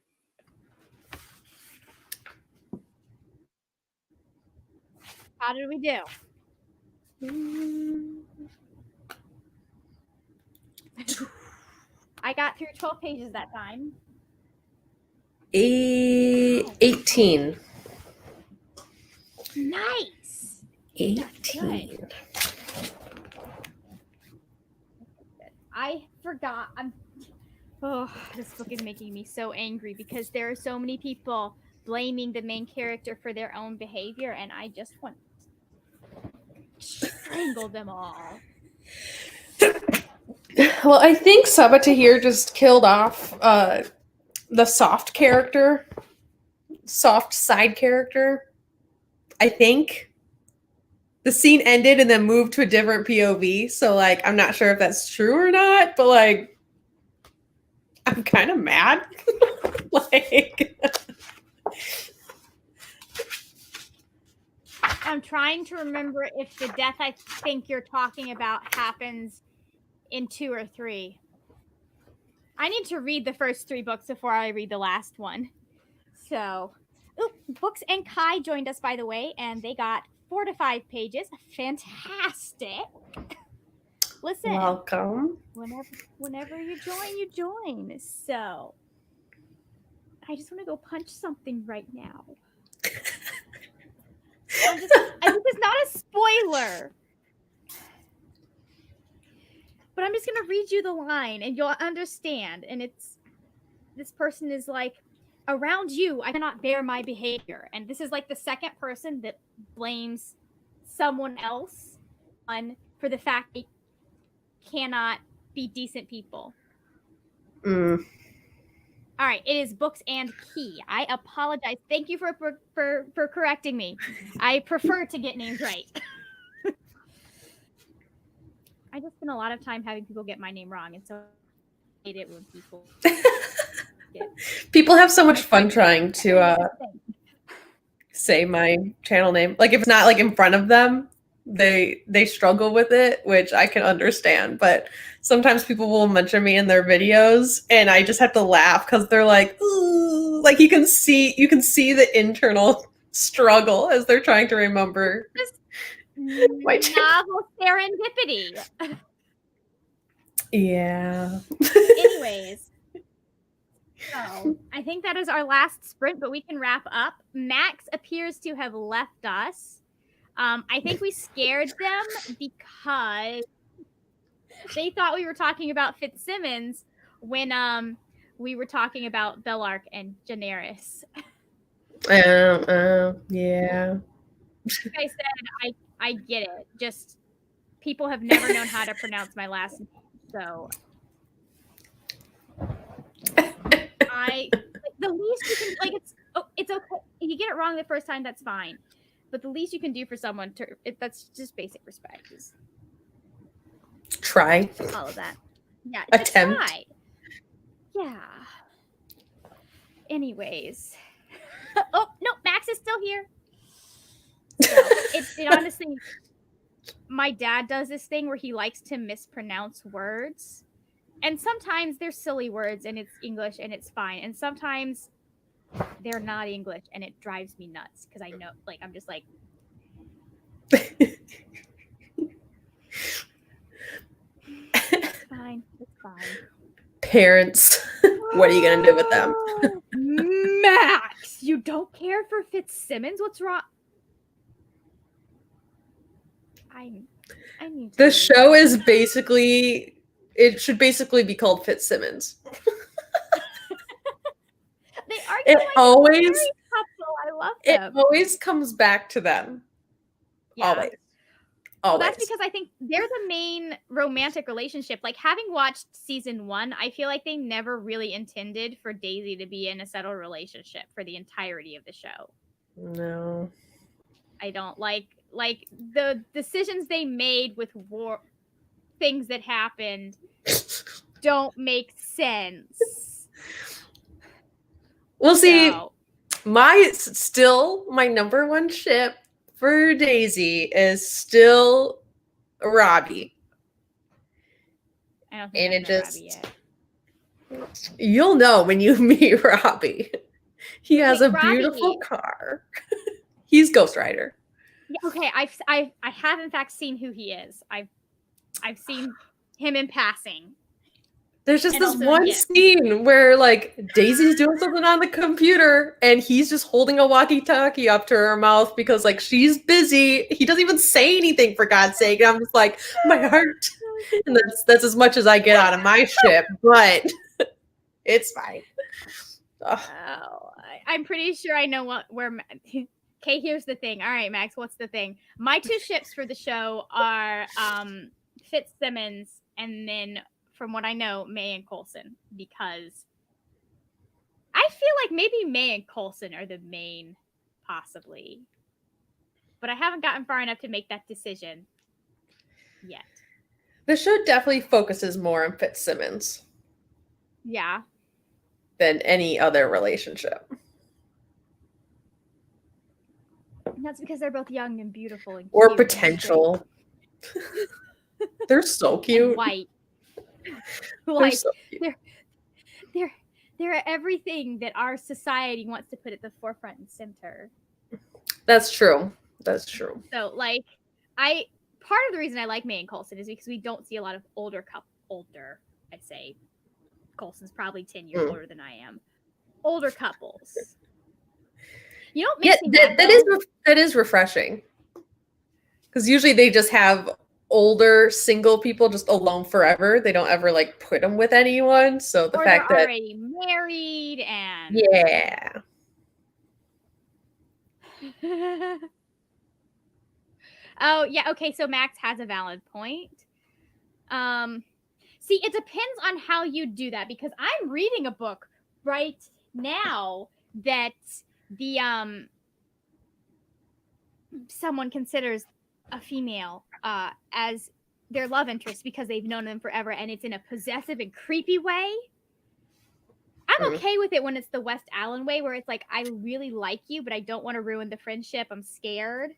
How did we do? I got through 12 pages that time. 18. Nice. 18. I forgot. This book is making me so angry because there are so many people blaming the main character for their own behavior, and I just want to strangle them all. Well, I think Saba Tahir just killed off the soft side character. I think the scene ended and then moved to a different POV. So, like, I'm not sure if that's true or not, but like, I'm kind of mad. Like, I'm trying to remember if the death I think you're talking about happens in 2 or 3. I need to read the first 3 books before I read the last one. So, Books and Kai joined us, by the way, and they got 4 to 5 pages. Fantastic. Listen. welcome. Whenever you join. So, I just want to go punch something right now. This is not a spoiler. But I'm just going to read you the line and you'll understand. And this person is like, around you, I cannot bear my behavior. And this is like the second person that blames someone else for the fact they cannot be decent people. All right, it is Books and Key. I apologize. Thank you for correcting me. I prefer to get names right. I just spend a lot of time having people get my name wrong, and so I hate it when people. People have so much fun trying to say my channel name. Like, if it's not like in front of them, they struggle with it, which I can understand. But sometimes people will mention me in their videos, and I just have to laugh because they're like, ooh, like you can see the internal struggle as they're trying to remember. Novel serendipity. Yeah. Anyways, so I think that is our last sprint, but we can wrap up. Max appears to have left us. I think we scared them because they thought we were talking about Fitzsimmons when we were talking about Bellark and Daenerys. Yeah. Like I said, I get it. Just people have never known how to pronounce my last name, so the least you can it's okay. If you get it wrong the first time, that's fine. But the least you can do for someone that's just basic respect. Is try all of that. Yeah, attempt. Try. Yeah. Anyways, oh no, Max is still here. So, it honestly, my dad does this thing where he likes to mispronounce words, and sometimes they're silly words and it's English and it's fine, and sometimes they're not English and it drives me nuts because I know, like, I'm just like, it's fine. Parents, what are you gonna do with them? Max, you don't care for Fitzsimmons? What's wrong? I need to. The show is basically, it should basically be called Fitzsimmons. They argue like always, couple. I love them. It always comes back to them. Yeah. Always. Well, that's because I think they're the main romantic relationship. Like, having watched season 1, I feel like they never really intended for Daisy to be in a settled relationship for the entirety of the show. No. I don't like the decisions they made with things that happened don't make sense. We'll see. My number one ship for Daisy is still Robbie. I don't think Robbie yet. You'll know when you meet Robbie. He has Wait, a beautiful Robbie. car. He's Ghost Rider. Yeah, okay, I have in fact seen who he is. I've seen him in passing. There's just And this also one yes. scene where like Daisy's doing something on the computer and he's just holding a walkie-talkie up to her mouth because like she's busy. He doesn't even say anything, for God's sake. And I'm just like, my heart. And that's as much as I get out of my ship, but it's fine. Ugh. Oh, I'm pretty sure I know where. Okay, here's the thing. All right, Max, what's the thing? My two ships for the show are Fitzsimmons and then, from what I know, May and Coulson, because I feel like maybe May and Coulson are the main, possibly. But I haven't gotten far enough to make that decision yet. The show definitely focuses more on Fitzsimmons Yeah. than any other relationship. And that's because they're both young and beautiful and Or cute potential. They're so and cute. white. They're Like so cute. they're everything that our society wants to put at the forefront and center. That's true. That's true. So like part of the reason I like May and Coulson is because we don't see a lot of older, I'd say Coulson's probably 10 years older than I am. Older couples. You know what makes me mad, that is refreshing. Because usually they just have older single people just alone forever. They don't ever like put them with anyone. So the fact they're that already married and yeah. Oh yeah, okay, so Max has a valid point. See, it depends on how you do that, because I'm reading a book right now that the someone considers a female as their love interest because they've known them forever, and it's in a possessive and creepy way. I'm okay with it when it's the West Allen way, where it's like, I really like you, but I don't want to ruin the friendship. I'm scared.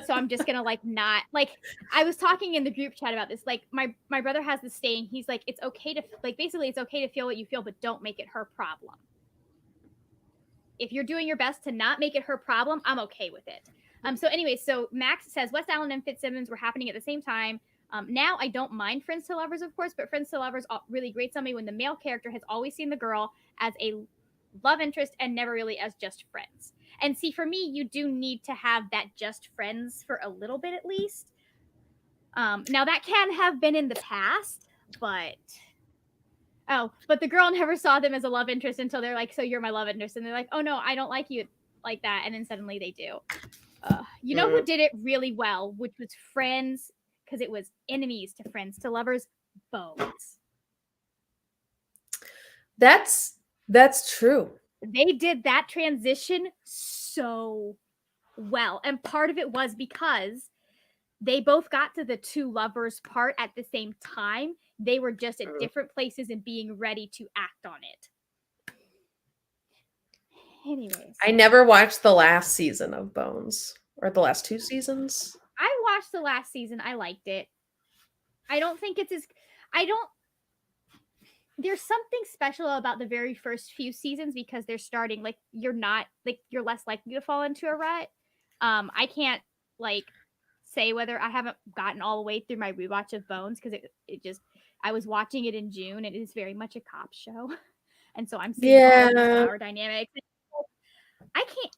So I'm just gonna like not like. I was talking in the group chat about this. Like my brother has this saying. He's like, it's okay to like, basically it's okay to feel what you feel, but don't make it her problem. If you're doing your best to not make it her problem, I'm okay with it. So anyway, so Max says West Allen and Fitzsimmons were happening at the same time. Now I don't mind Friends to Lovers, of course, but Friends to Lovers really grates on me when the male character has always seen the girl as a love interest and never really as just friends. And see, for me, you do need to have that just friends for a little bit at least. Now that can have been in the past, but the girl never saw them as a love interest until they're like, so you're my love interest. And they're like, oh no, I don't like you like that. And then suddenly they do. You know who did it really well, which was Friends, because it was enemies to Friends to Lovers, Bones. That's true. They did that transition so well. And part of it was because they both got to the two lovers part at the same time. They were just at different places and being ready to act on it. Anyways. I never watched the last season of Bones, or the last 2 seasons. I watched the last season. I liked it. I don't think it's as... There's something special about the very first few seasons because they're starting, like, you're less likely to fall into a rut. I can't, like, say whether I haven't gotten all the way through my rewatch of Bones because it just... I was watching it in June, and it is very much a cop show. And so I'm seeing all of the power dynamics. I can't...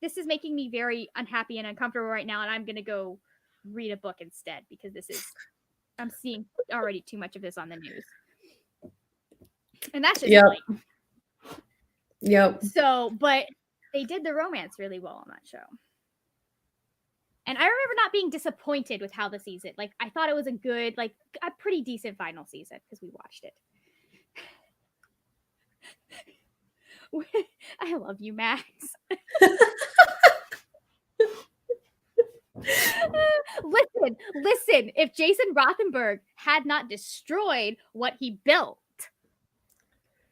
This is making me very unhappy and uncomfortable right now, and I'm going to go read a book instead because this is... I'm seeing already too much of this on the news. And that's just like... Yep. So, but they did the romance really well on that show. And I remember not being disappointed with how the season... Like, I thought it was a good, like, a pretty decent final season because we watched it. I love you, Max. Listen. If Jason Rothenberg had not destroyed what he built,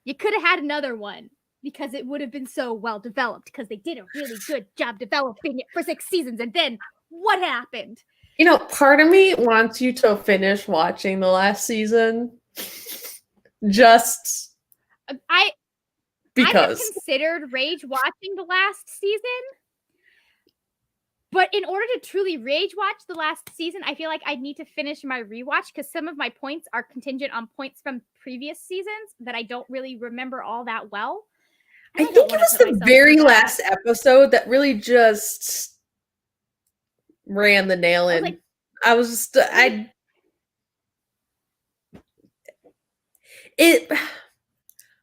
you could have had another one because it would have been so well developed because they did a really good job developing it for 6 seasons. And then what happened? Part of me wants you to finish watching the last season just I have because. considered rage watching the last season, but in order to truly rage watch the last season, I feel like I'd need to finish my rewatch because some of my points are contingent on points from previous seasons that I don't really remember all that well. I think it was the very last episode that really just ran the nail in. I was just,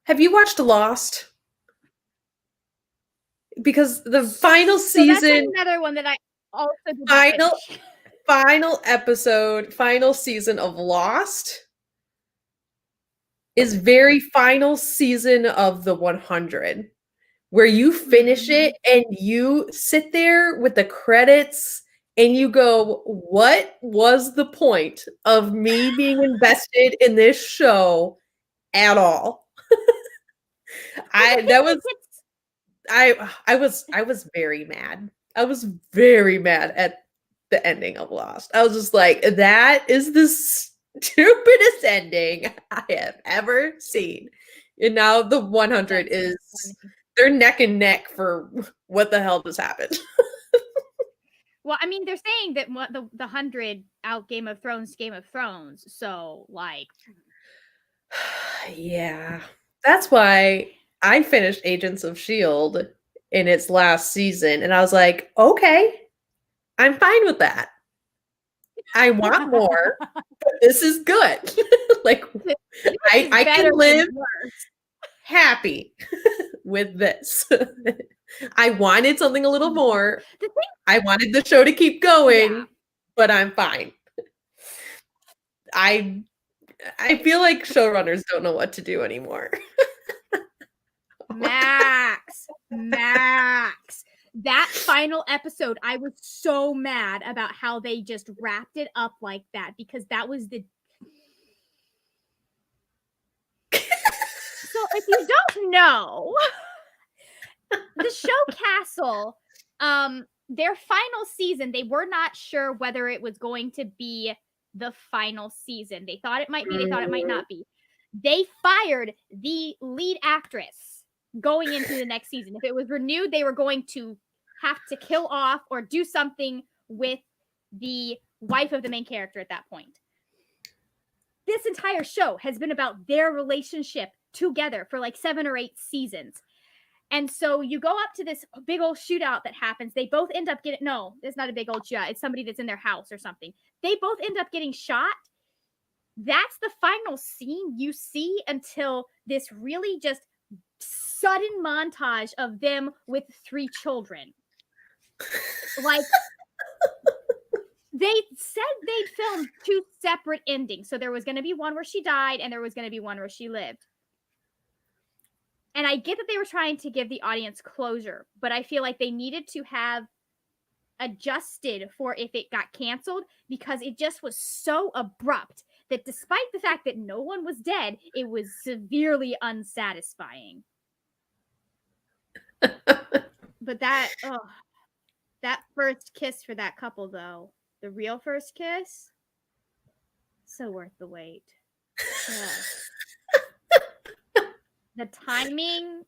have you watched Lost? Because the final season, that's another one that I also final episode, final season of Lost is very final season of the 100, where you finish it and you sit there with the credits and you go, what was the point of me being invested in this show at all? I was very mad. I was very mad at the ending of Lost. I was just like, that is the stupidest ending I have ever seen. And now the 100 is they're neck and neck for what the hell just happened. Well, I mean, they're saying that the 100 out Game of Thrones, so like, yeah, that's why I finished Agents of S.H.I.E.L.D. in its last season, and I was like, okay, I'm fine with that. I want more, but this is good. Like, I can live happy with this. I wanted something a little more. I wanted the show to keep going, but I'm fine. I feel like showrunners don't know what to do anymore. Max. That final episode, I was so mad about how they just wrapped it up like that, because that was the... So if you don't know, the show Castle, their final season, they were not sure whether it was going to be the final season. They thought it might be, they thought it might not be. They fired the lead actress going into the next season. If it was renewed, they were going to have to kill off or do something with the wife of the main character at that point. This entire show has been about their relationship together for like 7 or 8 seasons. And so you go up to this big old shootout that happens. They both end up getting... No, it's not a big old shootout. It's somebody that's in their house or something. They both end up getting shot. That's the final scene you see until this really just sudden montage of them with 3 children. Like, they said they'd filmed 2 separate endings. So there was going to be one where she died and there was going to be one where she lived. And I get that they were trying to give the audience closure, but I feel like they needed to have adjusted for if it got canceled, because it just was so abrupt that despite the fact that no one was dead, it was severely unsatisfying. But that first kiss for that couple, though, the real first kiss, so worth the wait. The timing,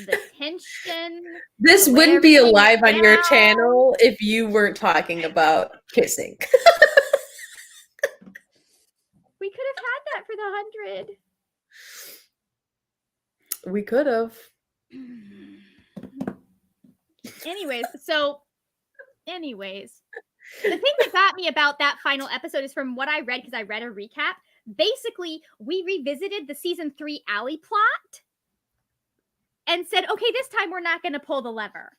the tension. This wouldn't be alive on your channel if you weren't talking about kissing. We could have had that for the 100. We could have. Anyways, the thing that got me about that final episode is from what I read, because I read a recap. Basically, we revisited the season 3 Allie plot and said, okay, this time we're not going to pull the lever.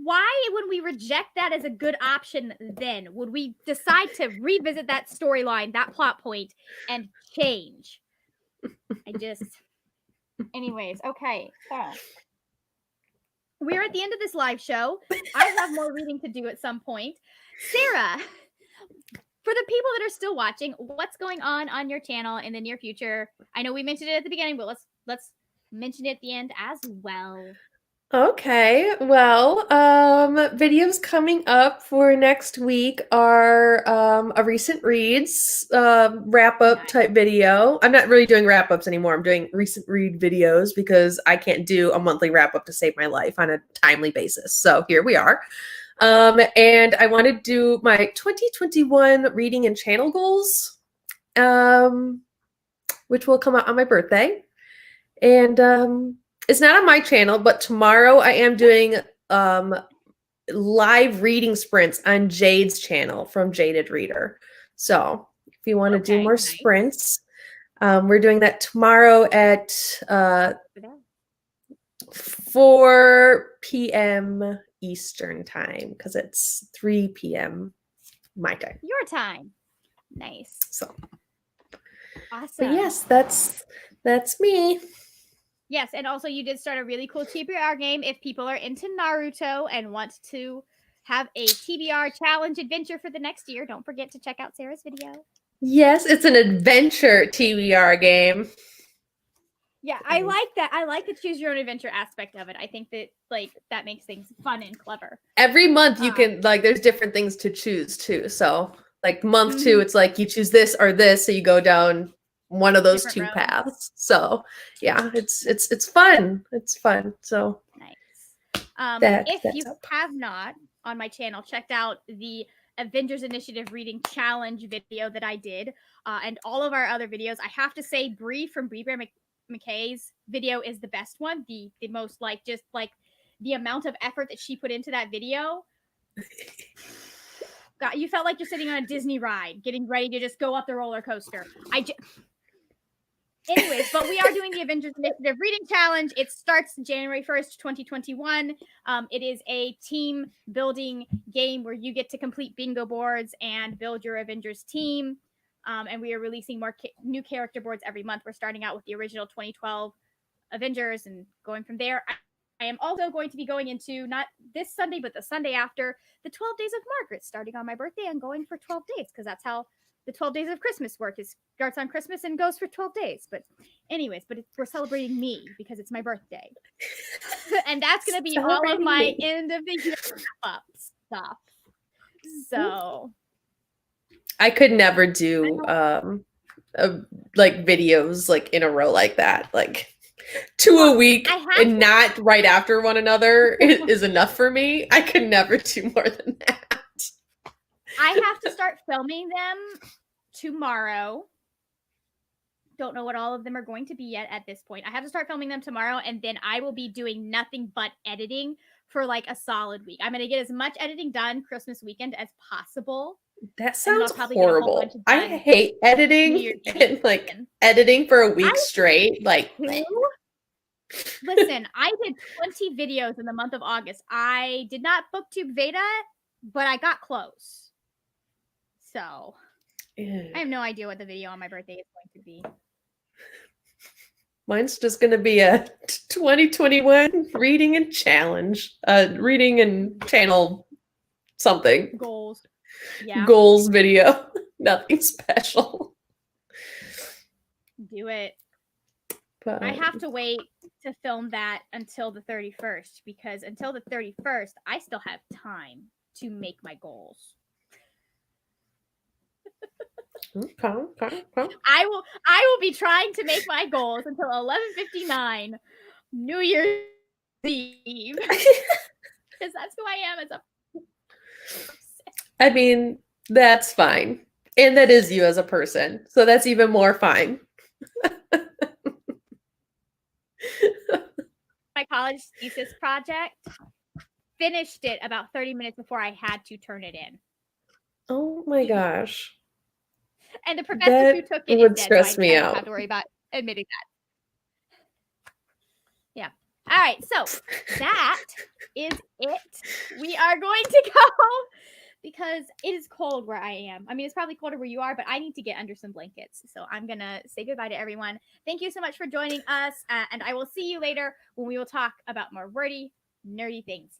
Why, when we reject that as a good option, then would we decide to revisit that storyline, that plot point, and change? Anyways, okay. So we're at the end of this live show. I have more reading to do at some point. Sarah, for the people that are still watching, what's going on your channel in the near future? I know we mentioned it at the beginning, but let's mention it at the end as well. Okay, well, videos coming up for next week are a recent reads wrap up Nice. type video. I'm not really doing wrap ups anymore. I'm doing recent read videos because I can't do a monthly wrap up to save my life on a timely basis. So here we are. And I want to do my 2021 reading and channel goals, which will come out on my birthday. And it's not on my channel, but tomorrow I am doing live reading sprints on Jade's channel from Jaded Reader. So if you want to do Okay, more nice. sprints, we're doing that tomorrow at 4 p.m. Eastern time because it's 3 p.m. my time. Your time. Nice. So, Awesome. but yes, that's me. Yes, and also you did start a really cool TBR game. If people are into Naruto and want to have a TBR challenge adventure for the next year, don't forget to check out Sarah's video. Yes, it's an adventure TBR game. Yeah, I like that. I like the choose your own adventure aspect of it. I think that like that makes things fun and clever. Every month you can like there's different things to choose too. So like month 2, it's like you choose this or this, so you go down one of those two paths. So yeah, it's fun. It's fun. So nice. If you have not on my channel checked out the Avengers Initiative reading challenge video that I did, and all of our other videos, I have to say Bree from Bree Bear McKay's video is the best one. The most like just like the amount of effort that she put into that video. God, you felt like you're sitting on a Disney ride, getting ready to just go up the roller coaster. Anyways, but we are doing the Avengers Initiative Reading Challenge. It starts January 1st, 2021. It is a team building game where you get to complete bingo boards and build your Avengers team. And we are releasing more new character boards every month. We're starting out with the original 2012 Avengers and going from there. I am also going to be going into, not this Sunday, but the Sunday after, the 12 Days of Margaret, starting on my birthday and going for 12 days because that's how the 12 Days of Christmas work. It starts on Christmas and goes for 12 days. But anyways, we're celebrating me because it's my birthday. And that's going to be all of my end of the year up stuff. So I could never do like videos like in a row like that. Like 2 a week and not right after one another is enough for me. I could never do more than that. I have to start filming them tomorrow. Don't know what all of them are going to be yet at this point. I have to start filming them tomorrow, and then I will be doing nothing but editing for like a solid week. I'm going to get as much editing done Christmas weekend as possible. That sounds horrible. I hate editing and like editing for a week straight. Like, listen, I did 20 videos in the month of August. I did not booktube Veda, but I got close. So I have no idea what the video on my birthday is going to be. Mine's just going to be a 2021 reading and challenge, reading and channel something. Goals. Yeah. Goals video. Nothing special. Do it. But I have to wait to film that until the 31st because until the 31st, I still have time to make my goals. Okay. I will be trying to make my goals until 11:59 New Year's Eve because that's who I am as a person. I mean, that's fine. And that is you as a person. So that's even more fine. My college thesis project, finished it about 30 minutes before I had to turn it in. Oh my gosh. And the professor who took it would stress me out. I don't have to worry about admitting that. Yeah. All right. So that is it. We are going to go because it is cold where I am. I mean, it's probably colder where you are, but I need to get under some blankets. So I'm going to say goodbye to everyone. Thank you so much for joining us. And I will see you later when we will talk about more wordy, nerdy things.